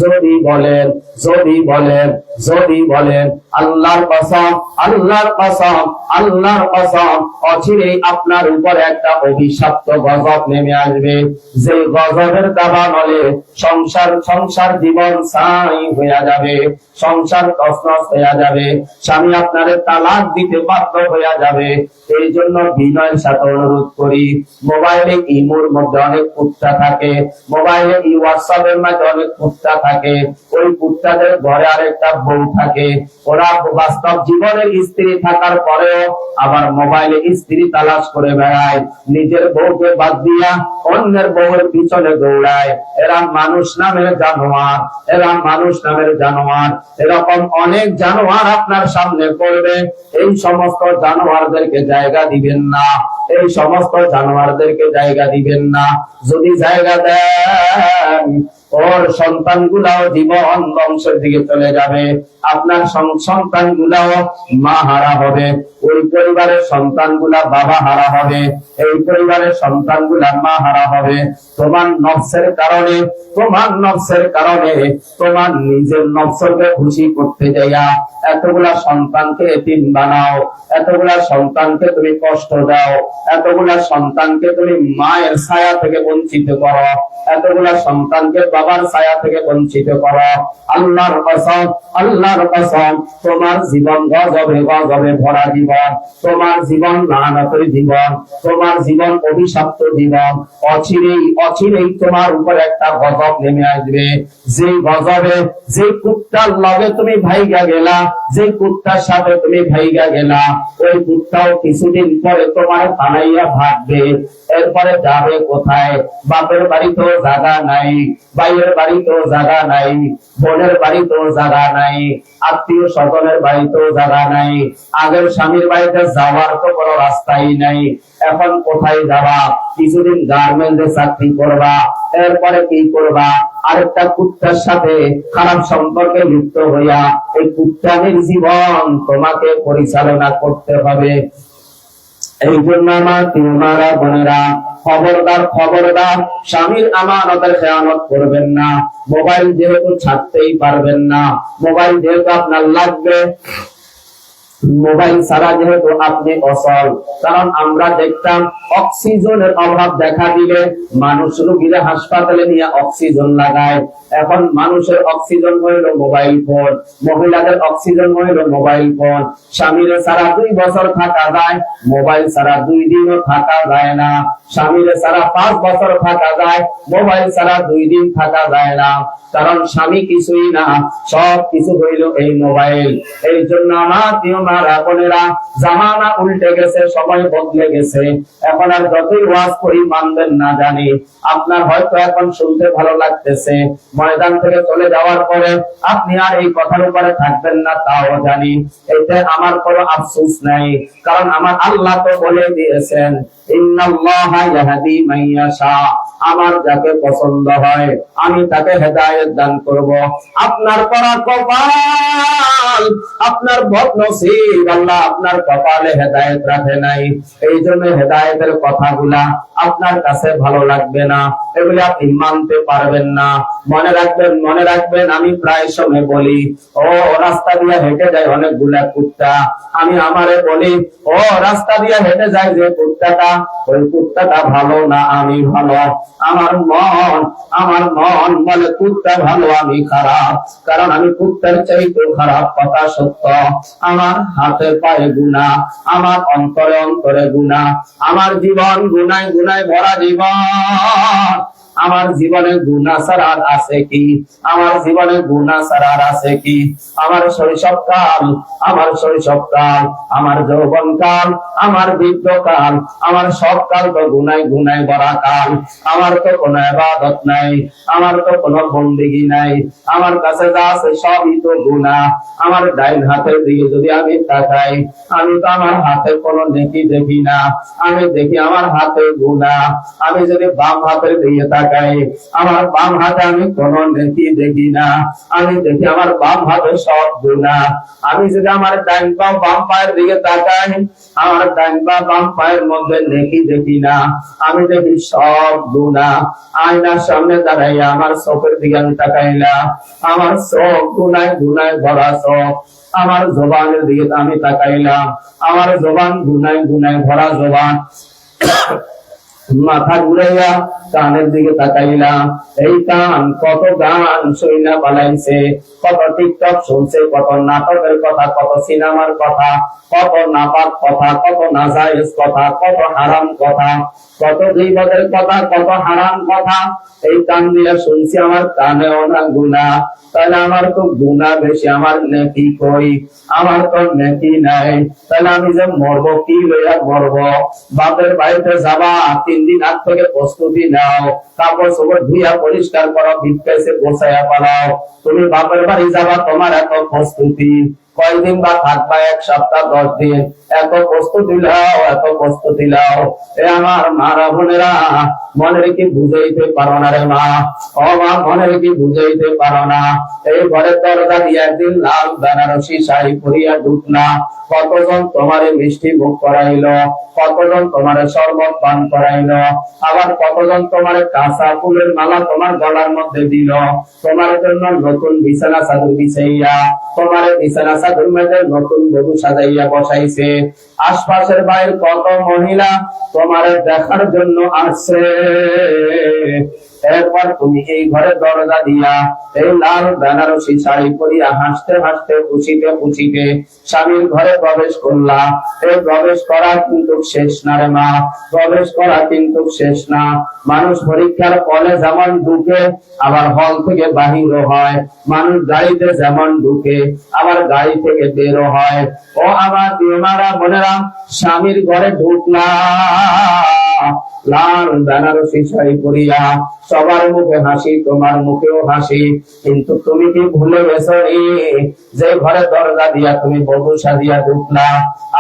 যদি বলেন, যদি বলেন, যদি বলেন, আল্লাহর কসম, আল্লাহর কসম, আল্লাহর কসম, অচিরেই আপনার উপর একটা অভিশপ্ত গজব নেমে আসবে। যে গজবের দাবানলে সংসার সংসার জীবন ছাই হয়ে যাবে, সংসার তছনছ হয়ে যাবে, স্বামী আপনারে তালাক দিতে বাধ্য হয়ে যাবে। এই জন্য বিনয়ের সাথে অনুরোধ করি, মোবাইলে ইমোর মধ্যে অনেক কুত্তা থাকে, মোবাইলে হোয়াটসঅ্যাপের মধ্যে অনেক কুত্তা থাকে, ওই কুত্তাদের ঘরে আরেকটা বউ থাকে। ওরা বাস্তব জীবনের স্ত্রী থাকার পরেও আবার মোবাইলে স্ত্রী তালাশ করে বেড়ায়, নিজের বউকে বাদ দিয়া অন্যের বউয়ের পিছনে দৌড়ায়। এরা মানুষ নামের জানোয়ার, এরা মানুষ নামের জানোয়ার। এরকম অনেক জানোয়ার আপনার সামনে পড়বে, এই সমস্ত জানোয়ারদেরকে জায়গা দিবেন না, এই সমস্ত জানোয়ারদেরকে জায়গা দিবেন না। যদি জায়গা দেন ওর সন্তানগুলাও জীবন ধ্বংসের দিকে চলে যাবে, আপনার সন্তানগুলাও মা হারা হবে, ওই পরিবারের সন্তানগুলা বাবা হারা হবে, এই পরিবারের সন্তানগুলা মা হারা হবে। তোমার নফসের কারণে, তোমার নফসের কারণে, তোমার নিজের নফসকে খুশি করতে যাইয়া এতগুলা সন্তানকে এতিম বানাও, এতগুলা সন্তানকে তুমি কষ্ট দাও, এতগুলা সন্তানকে তুমি মায়ের ছায়া থেকে বঞ্চিত করো, এতগুলা সন্তানকে বাবার ছায়া থেকে বঞ্চিত করো। আল্লাহর কসম, আল্লাহর কসম, তোমার জীবন গজবে গজবে ভরা জীবন, তোমার জীবন লানতের জীবন, তোমার জীবন অভিশপ্ত জীবন। অচিরেই অচিরেই তোমার উপর একটা গজব নেমে আসবে, যে গজবে, যে কুত্তার লগে তুমি ভাইগা গেলা, যে কুত্তার সাথে তুমি ভাইগা গেলা, ওই কুত্তাও কিছুদিন পরে তোমার বানাইয়া ভাগবে। এরপরে যাবে কোথায়? বাপের বাড়িতেও জায়গা নাই, ভাইয়ের বাড়িতেও জায়গা নাই, বোনের বাড়িতেও জায়গা নাই, আত্মীয় স্বজনের বাড়িতেও জায়গা নাই, আগের স্বামীর বাড়িতে যাওয়ার তো কোনো রাস্তাই নাই। এখন কোথায় যাবা? কিছুদিন গার্মেন্টে চাকরি করবা, এরপরে কি করবা? আরেকটা কুত্তার সাথে খারাপ সম্পর্কে লিপ্ত হইয়া এই কুত্তানির জীবন তোমাকে পরিচালনা করতে হবে। এই জন্য আমার তিনমারা বোনেরা, খবরদার খবরদার, স্বামীর আমানতের খেয়ানত করবেন না। মোবাইল যেহেতু ছাড়তেই পারবেন না, মোবাইল যেহেতু আপনার লাগবে, মোবাইল ছাড়া যেহেতু আপনি অচল। কারণ আমরা দেখতাম অক্সিজেনের অভাব দেখা দিলে মানুষ রোগীরা হাসপাতালে নিয়ে অক্সিজেন লাগায়। এখন মানুষের অক্সিজেন হইল মোবাইল ফোন, মহিলাদের অক্সিজেন হইল মোবাইল ফোন। স্বামীর ছাড়া 2 বছর থাকা যায়, মোবাইল ছাড়া 2 দিনও থাকা যায় না। স্বামীর ছাড়া 5 বছর থাকা যায়, মোবাইল ছাড়া 2 দিন থাকা যায় না। কারণ স্বামী কিছুই না, সব কিছু হইল এই মোবাইল। এই জন্য আমার তিনমারা বোনেরা, জামানা উল্টে গেছে, সময় বদলে গেছে। এখন আর যতই ওয়াজ করি মানবেন না জানি। আপনার হয়তো এখন শুনতে ভালো লাগতেছে, ময়দান থেকে চলে যাওয়ার পরে আপনি আর এই কথার উপরে থাকবেন না, তাও জানি। এতে আমার কোনো আফসোস নাই, কারণ আমার আল্লাহ তো বলে দিয়েছেন, ইন্নাল্লাহা ইয়াহদি মান ইয়াশা, আমার যাকে পছন্দ হয় আমি তাকে হেদায়েত দান করব। আপনার করা কপাল, আপনার বদনসিব, আল্লাহ আপনার কপালে হেদায়েত রাখে নাই। এই জন্য হেদায়েতের কথাগুলা আপনার কাছে ভালো লাগবে না, এগুলি আপনি মানতে পারবেন না। মনে রাখবেন, মনে রাখবেন, আমি প্রায় সময় বলি, ও রাস্তা দিয়ে হেঁটে যায় অনেকগুলা কুত্তা, আমি আমারে বলি, ও রাস্তা দিয়ে হেঁটে যায় যে কুত্তাটা, ওই কুত্তাটা ভালো না আমি ভালো। আমার মন বলে কুত্তা ভালো আমি খারাপ, কারণ আমি কুত্তার চাইতে খারাপ, কথা সত্য। আমার হাতে পায়ে গুনাহ, আমার অন্তরে অন্তরে গুনাহ, আমার জীবন গুনায় গুনায় ভরা জীবন। আমার জীবনে গুনাহ ছাড়া আর আছে কি? আমার জীবনে গুনাহ ছাড়া আর আছে কি? আমার শৈশবকাল, আমার শৈশবকাল, আমার যৌবনকাল, আমার বৃদ্ধকাল, আমার সব কাল তো গুনায় গুনায় ভরা কাল। আমার তো কোনো ইবাদত নাই, আমার তো কোনো বন্দেগী নাই, আমার কাছে যা আছে সবই তো গুনাহ। আমার ডাইন হাতের দিকে যদি আমি তাকাই, আমি তো আমার হাতে কোনো নেকি দেখি না, আমি দেখি আমার হাতে গুনাহ। আমি যদি বাম হাতের দিকে তাকাই, আমার বাম হাতে আমি কোনো নেকি দেখি না, আমি দেখি আমার বাম হাতে সব গুনাহ। আমি যদি আমার ডাইন পা বাম পায়ের দিকে তাকাই, আমার ডাইন পা বাম পায়ের মধ্যে নেকি দেখি না, আমি দেখি সব গুনাহ। আয়নার সামনে দাঁড়াইয়া আমার চোখের দিকে আমি তাকাইলাম, আমার চোখ গুনায় গুনায় ভরা চোখ। আমার জবানের দিকে আমি তাকাইলাম, আমার জবান গুনায় গুনায় ভরা জবান। মাথা ঘুরাইয়া কানের দিকে তাকাইলাম, এই কান কত গান শুইনা পালাইছে, কত টিকটক শুনছে, কত নাটকের কথা, কত সিনেমার কথা, কত নাপাক কথা, কত নাজায়েজ কথা, কত হারাম কথা, কত গীবতের কথা, কত হারাম কথা এই কান দিয়ে শুনছি, আমার কানেও না গুনাহ। তাহলে আমার তো গুনাহ বেশি, আমার নেকি কই? আমার তো নেকি নাই। তাহলে আমি যে মরবো, কি লইয়া মরবো? বাপের বাড়িতে যাবা, 3 দিন আগ থেকে প্রস্তুতি নাও, কাপড় চোপড় ধুইয়া পরিষ্কার করো, বিছাইছে গোছাইয়া পালাও। তুমি বাপের বাড়ি যাবা, তোমার এত প্রস্তুতি। কয়দিন বা থাকবা? 1 সপ্তাহ 10 দিন। এত প্রস্তুতি লাও, এত প্রস্তুতি লাও। এ আমার মারা বোনেরা, মনে রেখে বুঝাইতে পারো না রে মা। ও মা, মনে রেখে বুঝাইতে পারো না। এই ঘরের দরজা দিয়ে একদিন লাল বেনারসি শাড়ি পরিয়া ঢুকলা, কতজন তোমারে মিষ্টি মুখ করাইলো, কতজন তোমারে শরবত পান করাইলো, আবার কতজন তোমারে কাঁচা ফুলের মালা তোমার গলার মধ্যে দিল, তোমার জন্য নতুন বিছানা চাদর বিছাইয়া, তোমার বিছানা চাদর মধ্যে নতুন বধূ সাজাইয়া বসাইছে। আশপাশের বাইরের কত মহিলা তোমারে দেখার জন্য আসছে। এরপর তুমি এই ঘরের দরজা দিয়া এই লাল বেনারসি শাড়ি পরিয়া হাসতে হাসতে খুশিতে খুশিতে স্বামীর ঘরে প্রবেশ করলা। এই প্রবেশ করা কিন্তু শেষ না রে মা, প্রবেশ করা কিন্তু শেষ না। মানুষ পরীক্ষার ফলে যেমন ঢুকে আবার হল থেকে বাহির হয়, মানুষ গাড়িতে যেমন ঢুকে আবার গাড়ি থেকে বেরো হয়। ও আমার প্রিয়মারা বোনেরা, স্বামীর ঘরে ঢুকলা লাল বেনারসি শাড়ি পরিয়া, সবার মুখে হাসি, তোমার মুখেও হাসি। কিন্তু তুমি কি ভুলে গেছো যে ঘরে দরজা দিয়া তুমি বধূ সাজিয়া ঢুকলা,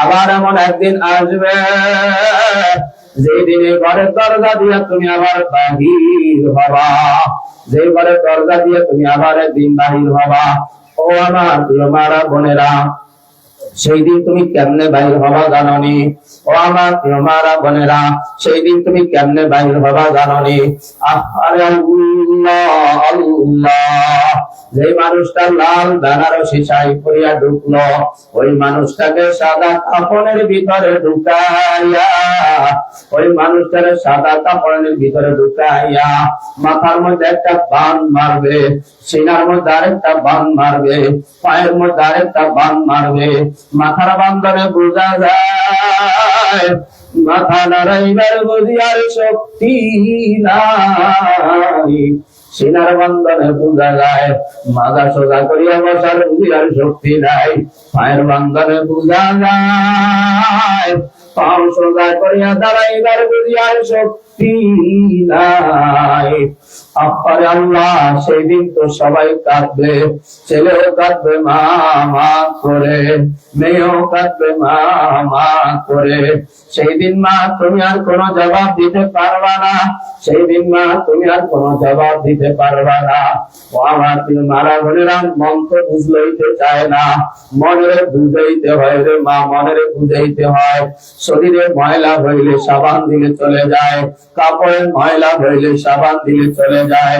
আবার এমন একদিন আসবে যে দিনে ঘরের দরজা দিয়া তুমি আবার বাহির হবা, যে ঘরের দরজা দিয়ে তুমি আবার একদিন বাহির হবা। ও আমার প্রিয় মারা বোনেরা, সেই দিন তুমি কেমনে বাহির হবা জাননি? ও আমার প্রিয় মারা বোনেরা, সেই দিন তুমি কেমনে বাহির হবা জাননি? আরে আল্লাহ আল্লাহ, যে মানুষটা লাল বেনারসি শাড়ি পরিয়া ঢুকলো, ওই মানুষটাকে সাদা কাপড়ের ভিতরে ঢুকাইয়া, ওই মানুষটাকে সাদা কাপড়ের ভিতরে ঢুকাইয়া মাথার মধ্যে একটা বান মারবে, সিনার মধ্যে আরেকটা বান মারবে, পায়ের মধ্যে আরেকটা বান মারবে। মাথার বান্ধনে বোঝা যায় মাথা নাড়াইবার বুঝিয়ার শক্তি নাই, সিনার বন্ধনে বোঝা যায় মাথা সোজা করিয়া বসার বুঝিয়ার শক্তি নাই, পায়ের বন্ধনে বোঝা যায় পাও সোজা করিয়া দাঁড়াইবার বুঝিয়ার শক্তি নাই। আরে আল্লাহ, সেই দিন তো সবাই কাঁদবে, ছেলেও কাঁদবে মা মা করে, মেয়েও কাঁদবে মা মা করে। সেই দিন মা তুমি আর কোনো জবাব দিতে পারবা না, সেই দিন মা তুমি আর কোনো জবাব দিতে পারবা না। ও আমার প্রিয় মারা বোনেরা, মন তো বুঝলইতে চায় না, মনের বুঝাইতে হয় রে মা, মনের বুঝাইতে হয়। শরীরে ময়লা হইলে সাবান দিলে চলে যায়, কাপড়ের ময়লা হইলে সাবান দিলে চলে যায়।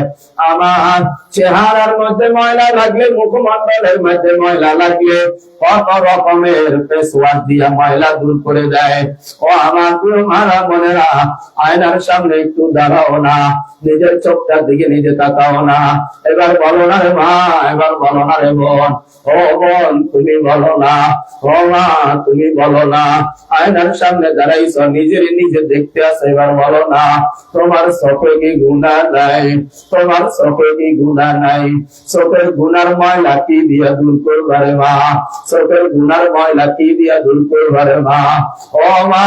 আমার চেহারার মধ্যে ময়লা লাগলে, মুখমণ্ডলের মধ্যে ময়লা লাগলে কত রকমের ফেস ওয়াশ দিয়া ময়লা দূর করে দেয়। ও আমার প্রিয় মারা বোনেরা, আয়নার সামনে একটু দাঁড়াও না, নিজের চোখটার দিকে নিজে তাকাও না। এবার বলো না রে মা, এবার বলো না রে বোন, ও বোন তুমি বলো না, ও মা তুমি বলো না। আয়নার সামনে দাঁড়াইছ, নিজের নিজে দেখতে আসে, এবার বলো না তোমার চোখে কি গুনাহ নাই, তোমার চোখে কি গুনাহ নাই? চোখের গুনার ময়লা কি দিয়া দূর করবারে মা, চোখের গুনার ময়লা কি দিয়া দূর করবারে মা। ও মা,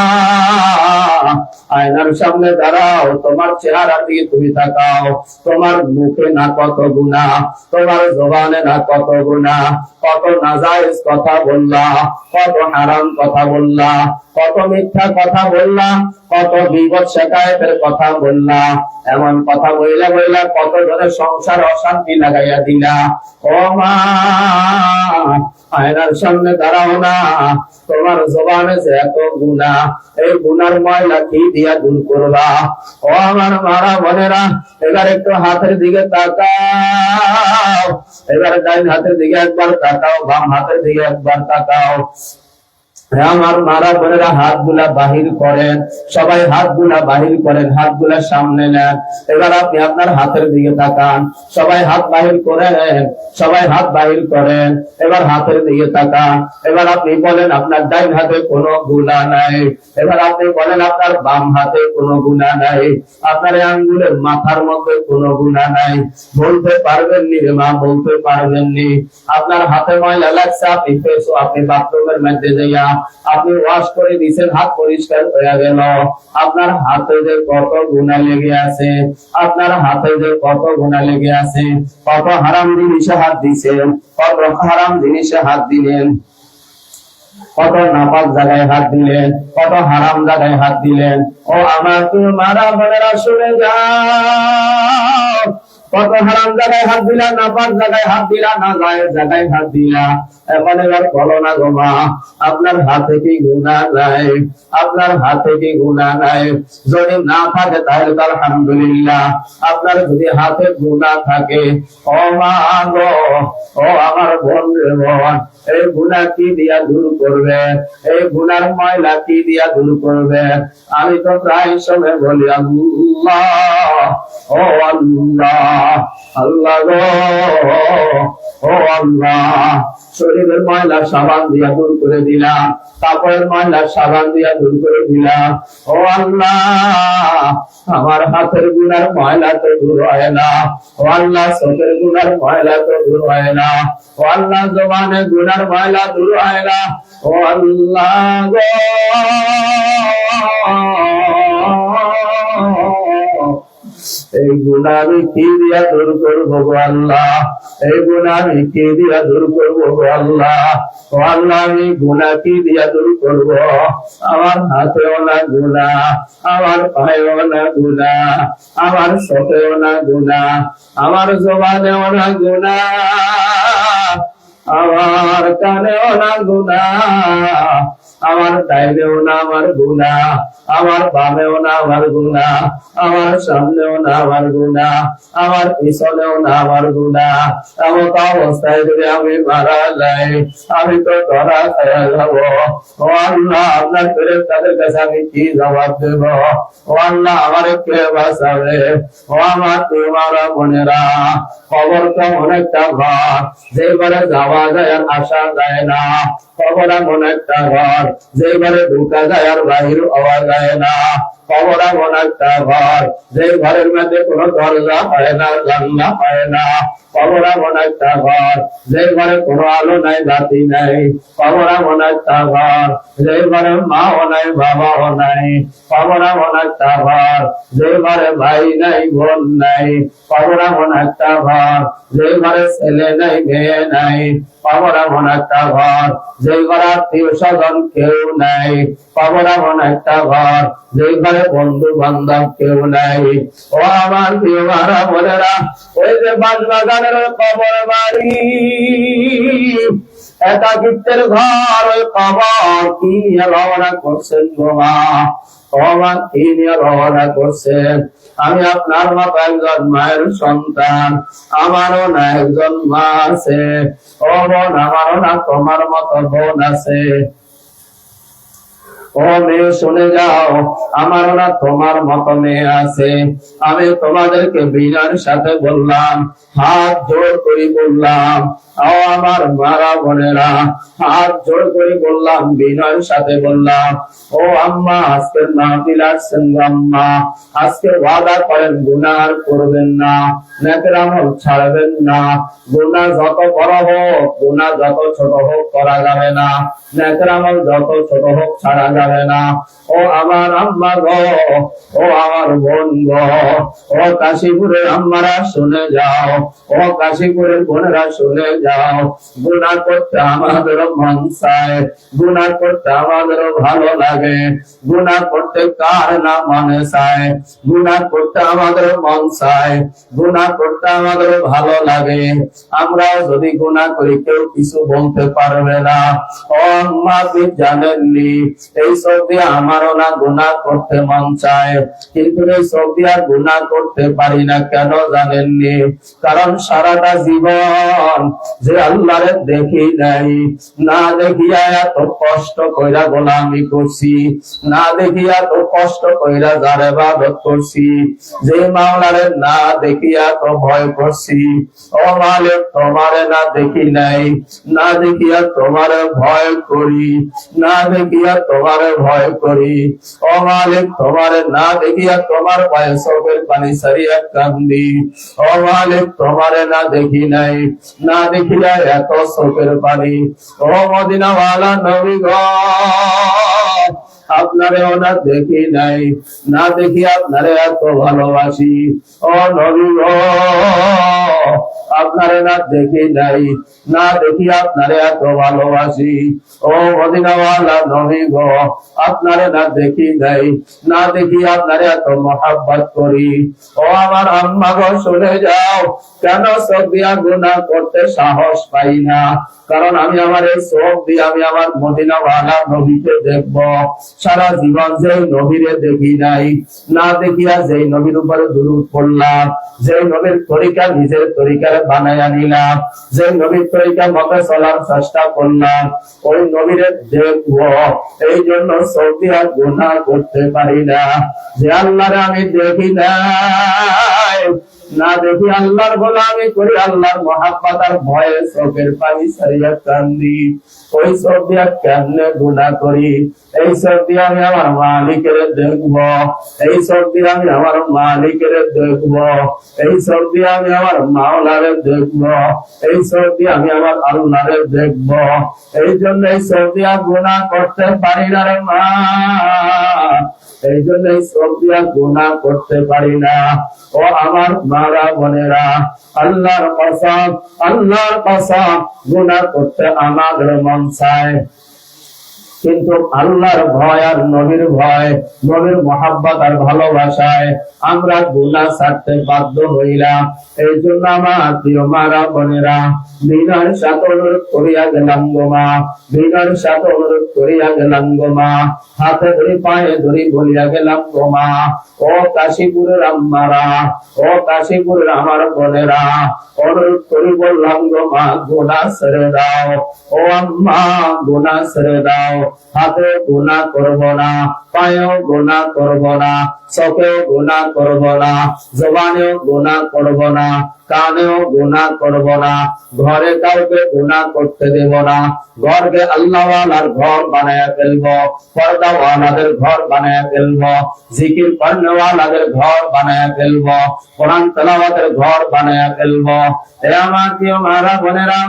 আয়নার সামনে দাঁড়াও, তোমার চেহারার দিকে তুমি তাকাও, তোমার মুখে না কত গুনাহ, তোমার জবানে না কত গুনাহ, কত নাজায়েজ কথা বললা, কত হারাম কথা বললা, কত মিথ্যা কথা বললা, কত বিপদ শেখায়তের কথা বললা। এমন কথা বইলা বইলা কত জনের সংসার অশান্তি লাগাইয়া দিলা। ও মা, আয়নার সামনে দাঁড়াও না, তোমার জবানে যে এত গুনাহ, এই গুনার ময়লা কি দিয়া দূর করবা? ও আমার মারা বোনেরা, এবার একটু হাতের দিকে তাকাও, এবার ডাইন হাতের দিকে একবার তাকাও, বাম হাতের দিকে একবার তাকাও। আমার মারা বোনেরা হাতগুলা বাহির করেন, সবাই হাতগুলা বাহির করেন, হাতগুলা সামনে নেন। এবার আপনি আপনার হাতের দিকে তাকান, সবাই হাত বাহির করেন, সবাই হাত বাহির করেন। এবার হাতের দিকে তাকান। এবার আপনি বলেন আপনার ডাইন হাতে কোনো গুনাহ নাই। এবার আপনি বলেন আপনার বাম হাতে কোনো গুনাহ নাই, আপনার আঙ্গুলের মাথার মধ্যে কোনো গুনাহ নাই। বলতে পারবেন নি রে মা, বলতে পারবেন নি। আপনার হাতে ময়লা লাগছে, আপনি পেয়েছো, আপনি বাথরুমের মধ্যে যাইয়া আপনি ওয়াশ করে দিয়েছেন, হাত পরিষ্কার হয়ে গেল। আপনার হাতে যে কত গুনাহ লেগে আছে, আপনার হাতে যে কত গুনাহ লেগে আছে, কত হারাম জিনিসে হাত দিয়েছেন, কত হারাম জিনিসে হাত দিলেন, কত নাপাক জায়গায় হাত দিলেন, কত হারাম জায়গায় হাত দিলেন। ও আমার মারা বোনেরা শুনে যাও, কত হারাম জায়গায় হাত দিলা, নাপাক জায়গায় হাত দিলা, না জায়েজ জায়গায় হাত দিলা। এখন এবার বলো না গো মা, আপনার হাতে কি গুনাহ নাই? আপনার হাতে কি গুনাহ নাই? যদি না থাকে তাহলে তো আলহামদুলিল্লাহ। আপনার যদি হাতে গুনাহ থাকে, ও মা গো, ও আমার বোন রে বোন, এই গুনাহ কি দিয়া দূর করবে? এই গুনার ময়লা কি দিয়া দূর করবে? আমি তো প্রায় সময় বলি আল্লাহ, ও আল্লাহ, আল্লাহ গো, ও আল্লাহ, শরীরের ময়লা সাবান দিয়া দূর করে দিলাম, কাপড়ের ময়লা সাবান দিয়া দূর করে দিলাম। ও আল্লাহ, আমার হাতের গুনার ময়লা তো দূর হয় না। ও আল্লাহ, চোখের গুনার ময়লা তো দূর হয় না। ও আল্লাহ, জবানের গুনার ময়লা দূর হয় না। ও আল্লাহ গো, এই গুনাহ আমি কি দিয়া দূর করবো গো আল্লাহ? এই গুনাহ আমি কি দিয়া দূর করবো গো আল্লাহ? ও আল্লাহ, আমি গুনাহ কি দিয়া দূর করবো? আমার হাতেও না গুনাহ, আমার পায়েও না গুনাহ, আমার চোখেও না গুনাহ, আমার জবানেও না গুনাহ, আমার কানেও না গুনাহ, আমার ডাইনেও না আমার গুনাহ, আমার বামেও না আমার গুনাহ, আমার সামনেও না আমার গুনাহ, আমার পিছনেও না আমার গুনাহ। এমন অবস্থায় যদি আমি মারা যাই, আমি তো ধরা খেয়ে যাব। ও আল্লাহ, আপনার ফেরেশতাদের কাছে আমি কি জবাব দেব? ও আল্লাহ, আমার কে বাঁচাবে? ও আমার তোমার বোনেরা, কবর তো অনেকটা ঘর, যেবারে যাওয়া যায় আর আসা যায় না। কবর এমন একটা ঘর, যেবারে ঢুকা যায় আর বাহির হওয়া যায় না। কবর এমন একটা ঘর, যে ঘরের মধ্যে কোনো দরজা হয় না, জানলা হয় না। কবর এমন একটা ঘর, যে ঘরে কোনো আলো নাই, বাতি নাই। কবর এমন একটা ঘর, যে ঘরে মাও নাই, বাবাও নাই। কবর এমন একটা ঘর, যে ঘরে ভাই নাই, বোন নাই। কবর এমন একটা ঘর, যে ঘরে ছেলে নাই, মেয়ে নাই। কবর এমন একটা ঘর, যে ঘরে আত্মীয় স্বজন কেউ নাই। কবর এমন একটা ঘর, যে ঘরে বন্ধু বান্ধব কেউ নাই। ও আমার প্রিয় মারা বোনেরা, ওই যে বাঁশবাগানের কবর বাড়ি, একাকিত্বের ঘর, ওই কবর কি নিয়ে রওনা করছেন গো মা? কবর কি নিয়ে রওনা করছেন? আমি আপনার মতো একজন মায়ের সন্তান, আমারও না একজন মা আছে। ও বোন, আমারও না তোমার মতো বোন আছে। ও মেয়ে শুনে যাও, আমারও না তোমার মতো মেয়ে আছে। আমি তোমাদেরকে বিনয়ের সাথে বললাম, হাত জোড় করে বললাম, ও আমার মারা বোনেরা, হাত জোড় করে বললাম, বিনয়ের সাথে বললাম, ও আম্মা, আজকের মাহফিল আসছেন আম্মা, আজকে ওয়াদা করেন গুনাহ আর করবেন না, নেকের আমল ছাড়বেন না। গুনাহ যত বড় হোক, গুনাহ যত ছোট হোক করা যাবে না, নেকের আমল যত ছোট হোক ছাড়া যাবে না। ও আমার আম্মা গো, ও আমার বোন গো, ও কাশীপুরের আম্মারা শুনে যাও, ও কাশীপুরের বোনেরা শুনে যাও। গুনাহ করতে আমাদেরও মন চায়, গুনাহ করতে আমাদেরও ভালো লাগে। গুনাহ করতে কার না মনে চায়? গুনাহ করতে আমাদেরও মন চায়, গুনাহ করতে আমাদেরও ভালো লাগে। আমরাও যদি গুনাহ করি, কেউ কিছু বলতে পারবে না। ও আম্মা, আপনি জানেননি এই এই চোখ দিয়ে আমারও না গুনাহ করতে মন চায়, কিন্তু এই চোখ দিয়ে গুনাহ করতে পারি না। কেন জানেননি? কারণ সারাটা জীবন যে আল্লাহরে দেখি নাই, না দেখিয়া এত কষ্ট কইরা গোলামি করছি, না দেখিয়া তো কষ্ট কইরা যার ইবাদত করছি, যে মাওলারে না দেখিয়া তো ভয় করছি। ও মালিক, তোমারে না দেখি নাই, না দেখিয়া তোমারে ভয় করি, না দেখিয়া তোমারে ভয় করি। ও মালিক, তোমারে না দেখিয়া তোমার ভয়ে চোখের পানি ছাড়িয়া কান্দি। ও মালিক, তোমারে না দেখি নাই, না দেখিয়া এত চোখের পানি। ও মদিনাওয়ালা নবী গো, আপনারেও না দেখি নাই, না দেখি আপনারে এত ভালোবাসি। ও নবী গো, আপনারে না দেখি নাই, না দেখি আপনারে এত ভালোবাসি। ও মদিনাওয়ালা নবী গো, আপনারে না দেখি নাই, না দেখি আপনারে এত মহব্বত করি। ও আমার আম্মা গো, শুনে যাও, কেন চোখ দিয়া গুনাহ করতে সাহস পাই না? কারণ আমি আমার এই চোখ দিয়ে আমি আমার মদিনাওয়ালা নবীকে দেখব। সারা জীবন যে নবীরে দেখি নাই, না দেখিয়া যেই নবীর উপরে দুরূদ পড়লাম, যেই নবীর তরিকা নিজের তরিকারে বানাইয়া নিলাম, যে নবীর তরিকা মতে চলার চেষ্টা করলাম, ওই নবীরে দেখব। এই জন্য চোখ দিয়া গুনাহ করতে পারি না। যে আল্লাহরে আমি দেখি নাই, না দেখি আল্লাহর গোলামি করি, আল্লাহর মহাব্বত আর ভয়ে চোখের পানি ছাড়িয়া কান্দি। ওই চোখ দিয়া কেমনে গুনাহ করি? এই চোখ দিয়ে আমি আমার মালিকের দেখব, এই চোখ দিয়ে আমি আমার মালিকের দেখব, এই চোখ দিয়ে আমি আমার মাওলারে দেখব, এই চোখ দিয়ে আমি আমার আল্লাহরে দেখব। এই জন্য এই চোখ দিয়া গুনাহ করতে পারি না রে মা, এই জন্য এই চোখ দিয়া গুনাহ করতে পারি না। ও আমার মারা বোনেরা, আল্লাহর কসম, আল্লাহর কসম, গুনাহ করতে আমাদের মন চায়, কিন্তু আল্লাহর ভয় আর নবীর ভয়, নবীর মহাব্বত আর ভালোবাসায় আমরা গুনাহ ছাড়তে বাধ্য হইলাম। এই জন্য আমার প্রিয় মারা বোনেরা, বিনয়ের সাথে অনুরোধ করিয়া গেলাম গো মা, বিনয়ের সাথে অনুরোধ করিয়া গেলাম গো মা, হাতে ধরি পায়ে ধরি বলিয়া গেলাম গো মা। ও কাশীপুরের আম্মারা, ও কাশীপুরের আমার বোনেরা, অনুরোধ করি বললাম গো মা, গুনাহ ছেড়ে দাও। ও আম্মা, গুনাহ ছেড়ে দাও। হাতে গুনাহ করব না, পায়েও গুনাহ করব না, চোখেও গুনাহ করব না, জবানেও গুনাহ করব না, কানেও গুনাহ করব না, ঘরে কাউকে গুনাহ করতে দেব না। ঘরকে আল্লাহওয়ালার ঘর বানায়া ফেলব, পর্দাওয়ালাদের ঘর বানায়া ফেলব, জিকির করনেওয়ালাদের ঘর বানায়া ফেলব, কোরআন তেলাওয়াতের ঘর বানায়া ফেলব। এ আমার প্রিয় মারা বোনেরা,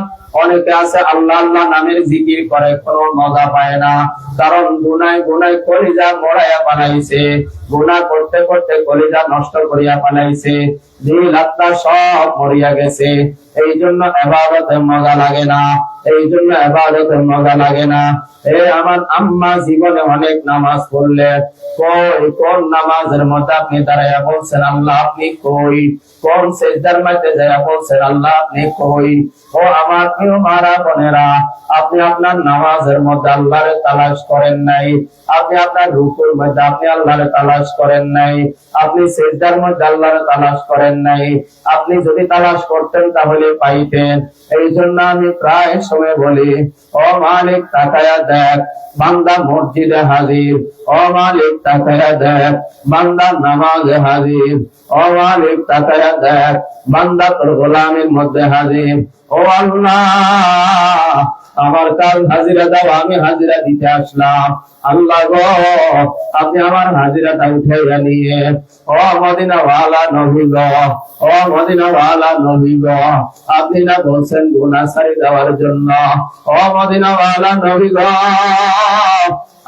অনেকে আছে আল্লাহ আল্লাহ নামের জিকির করে, কোনো মজা পায় না। কারণ গুনায় গুনায় কলিজা মরাইয়া বানাইছে, গুনাহ করতে করতে কলিজা নষ্ট করিয়া বানাইছে, দিল আত্মা সব মরিয়া গেছে। এই জন্য ইবাদতে মজা লাগে না, এই জন্য ইবাদতে মজা লাগে না। এ আমার আম্মা জীবনে অনেক নামাজ পড়লেন, কই কোন নামাজের মধ্যে আপনি দাঁড়াইয়া বলছেন আল্লাহ আপনি কই? কোন সেজদার মধ্যে যাইয়া বলছেন আল্লাহ আপনি কই? ও আমার প্রিয় মারা বোনেরা, আপনি আপনার নামাজের মধ্যে আল্লাহরে তালাশ করেন নাই, আপনি আপনার রুকুর মধ্যে আপনি আল্লাহরে তালাশ করেন নাই, আপনি সেজদার মধ্যে আল্লাহরে তালাশ করেন নাই। আপনি যদি তালাশ করতেন তাহলে পাইতেন। এই জন্য আমি প্রায় সময় বলি, ও মালিক তাকায়া দেখ, বান্দা মসজিদে হাজির। ও মালিক তাকায়া দেখ, বান্দা নামাজে হাজির। ও মালিক তাকায়া দেখ, বান্দা তোর গোলামের মধ্যে হাজির। ও আল্লাহ, আমার কাল হাজিরা দাও, আমি হাজিরা দিতে আসলাম। আল্লাহ গো, আপনি আমার হাজিরাটা উঠাইয়া নিয়ে। ও মদিনাওয়ালা নবী গো, ও মদিনাওয়ালা নবী গো, আপনি না বলছেন গুনাহ ছাড়িয়ে দেওয়ার জন্য। ও মদিনাওয়ালা নবী গো,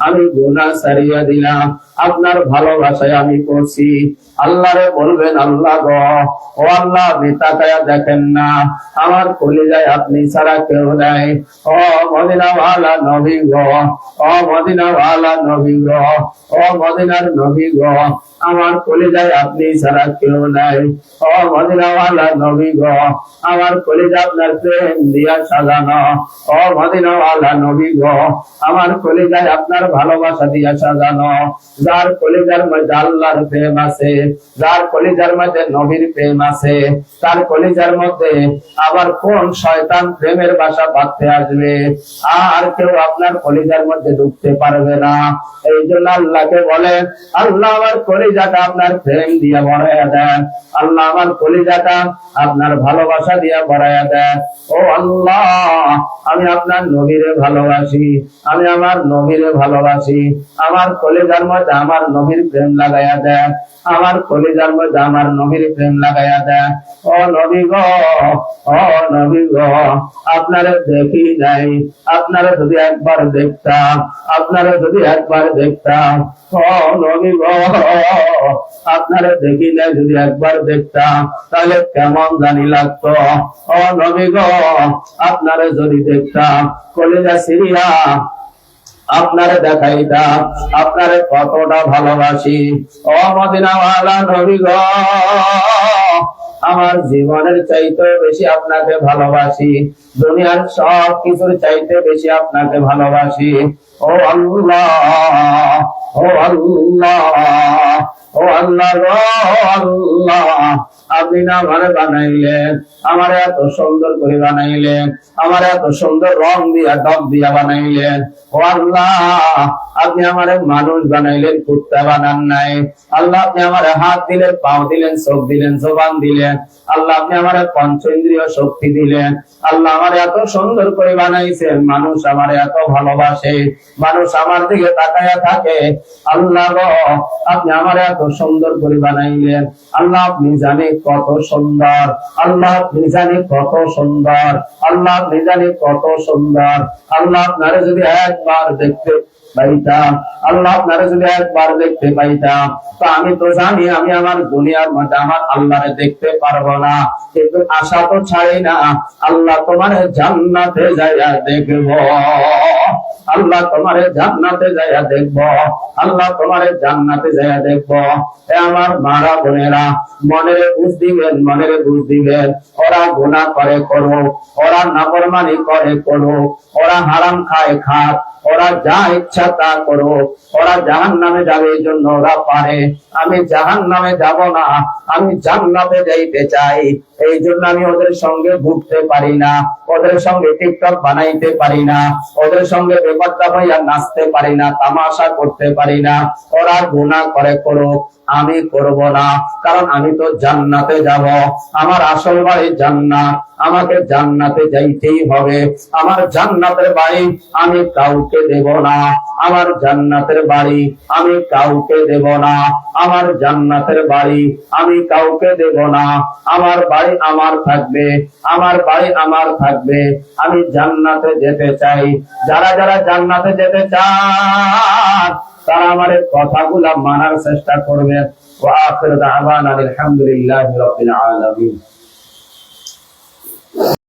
আমি গুনাহ ছাড়িয়ে দিলাম, আপনার ভালোবাসায় আমি করছি। আল্লাহরে বলবেন, আল্লাহ গো, ও আল্লাহ, আপনি তাকায়া দেখেন না, আমার কলিজায় আপনি ছাড়া কেউ নাই। ও মদিনাওয়ালা নবী গো, ও মদিনাওয়ালা নবী গো, ও মদিনার নবী গো, আমার কলিজায় আপনি ছাড়া কেউ নাই। ও মদিনাওয়ালা নবী গো, আমার কলিজা আপনার প্রেম দিয়া সাজানো। ও মদিনাওয়ালা নবী গো, আমার কলিজায় আপনার ভালোবাসা দিয়া সাজানো। যার কলিজার মধ্যে আল্লাহর প্রেম আছে, যার কলিজার মধ্যে নবীর প্রেম আছে, তার কলিজার মধ্যে আবার কোন শয়তান প্রেমের বাসা বাঁধতে আসবে? আর কেউ আপনার কলিজার মধ্যে ঢুকতে পারবে না। এই জন্য আল্লাহকে বলেন, আল্লাহ আমার কলিজাটা আপনার প্রেম দিয়ে ভরাইয়া দেন, আল্লাহ আমার কলিজাটা আপনার ভালোবাসা দিয়ে ভরাইয়া দেন। ও আল্লাহ, আমি আপনার নবীরে ভালোবাসি, আমি আমার নবীরে ভালোবাসি, আমার কলিজার মধ্যে আমার নবীর প্রেম লাগাইয়া দেন, আমার কলিজার মধ্যে আমার নবীর প্রেম লাগাইয়া দেন। ও নবী গো, ও নবী গো, আপনারে দেখি নাই, আপনারে যদি একবার দেখতাম, আপনারে যদি একবার দেখতাম, ও নবী গো, আপনারে দেখি নাই, যদি একবার দেখতাম তাহলে কেমন জানি লাগতো। ও নবী গো, আপনারে যদি দেখতাম, কলিজা সিরিয়া আপনারে দেখাইতাম আপনারে কতটা ভালোবাসি। ও মদিনাওয়ালা নবী গো, আমার জীবনের চাইতে বেশি আপনাকে ভালোবাসি, দুনিয়ার সব কিছুর চাইতে বেশি আপনাকে ভালোবাসি। ও আল্লাহ, ও আল্লাহ, ও আল্লাহ গো, আল্লাহ, আপনি না আমারে বানাইলেন, আমার এত সুন্দর করে বানাইলেন, আমার এত সুন্দর রং দিয়া ডব দিয়া বানাইলেন। ও আল্লাহ, আপনি আমারে মানুষ বানাইলেন, কুত্তা বানান নাই। আল্লাহ, আপনি আমারে হাত দিলেন, পাও দিলেন, চোখ দিলেন, জবান দিলেন। আল্লাহ, আপনি আমারে পঞ্চেন্দ্রিয় শক্তি দিলেন। আল্লাহ, আমারে এত সুন্দর করে বানাইছেন, মানুষ আমারে এত ভালোবাসে, মানুষ আমার দিকে তাকায়া থাকে। আল্লাহ গো, আপনি আমারে এত সুন্দর করে বানাইলেন। আল্লাহ, আপনি জানেন কত সুন্দর, আল্লাহ আপনি জানেন কত সুন্দর, আল্লাহ আপনি জানেন কত সুন্দর। আল্লাহ, আপনারা যদি একবার দেখতে পাইতাম, আল্লাহ আপনারা যদি একবার দেখতে পাইতাম, তো আমি তো জানি আমি আমার দুনিয়ার মধ্যে আমার আল্লাহরে দেখতে পারবো না, কিন্তু আশা তো ছাড়ি না, আল্লাহ তোমার জান্নাতে যাইয়া দেখবো, আল্লাহ তোমার জান্নাতে যাইয়া দেখবো, আল্লাহ তোমার জান্নাতে যাইয়া দেখবো। আমার মারা বোনেরা, মনের বুঝ দিবেন, মনের বুঝ দিবেন, ওরা গুনাহ করে করুক, ওরা নাফরমানি করে করুক, ওরা হারাম খায় খাক, ওরা যা ইচ্ছা তা করুক, ওরা জাহান্নামে যাবে, এই জন্য ওরা পারে। আমি জাহান্নামে যাব না, আমি জান্নাতে যাইতে চাই, এই জন্য আমি ওদের সঙ্গে ঘুরতে পারি না, ওদের সঙ্গে টিকটক বানাইতে পারি না, ওদের সঙ্গে বেপরদা হইয়া নাচতে পারি না, তামাশা করতে পারি না। ওরা গুনাহ করে করুক, আমি করব না, কারণ আমি তো জান্নাতে যাব, আমার আসল বাড়ি জান্নাত, আমাকে জান্নাতে যাইতেই হবে। আমার জান্নাতের বাড়ি আমি কাউকে দেব না, আমার জান্নাতের বাড়ি আমি কাউকে দেব না, আমার জান্নাতের বাড়ি আমি কাউকে দেব না। আমার বাড়ি আমার থাকবে, আমার বাড়ি আমার থাকবে, আমি জান্নাতে যেতে চাই। যারা যারা জান্নাতে যেতে চান তারা আমার কথাগুলা মানার চেষ্টা করবে। ওয়া আখিরু দাওয়ানা আলহামদুলিল্লাহি রাব্বিল আলামিন।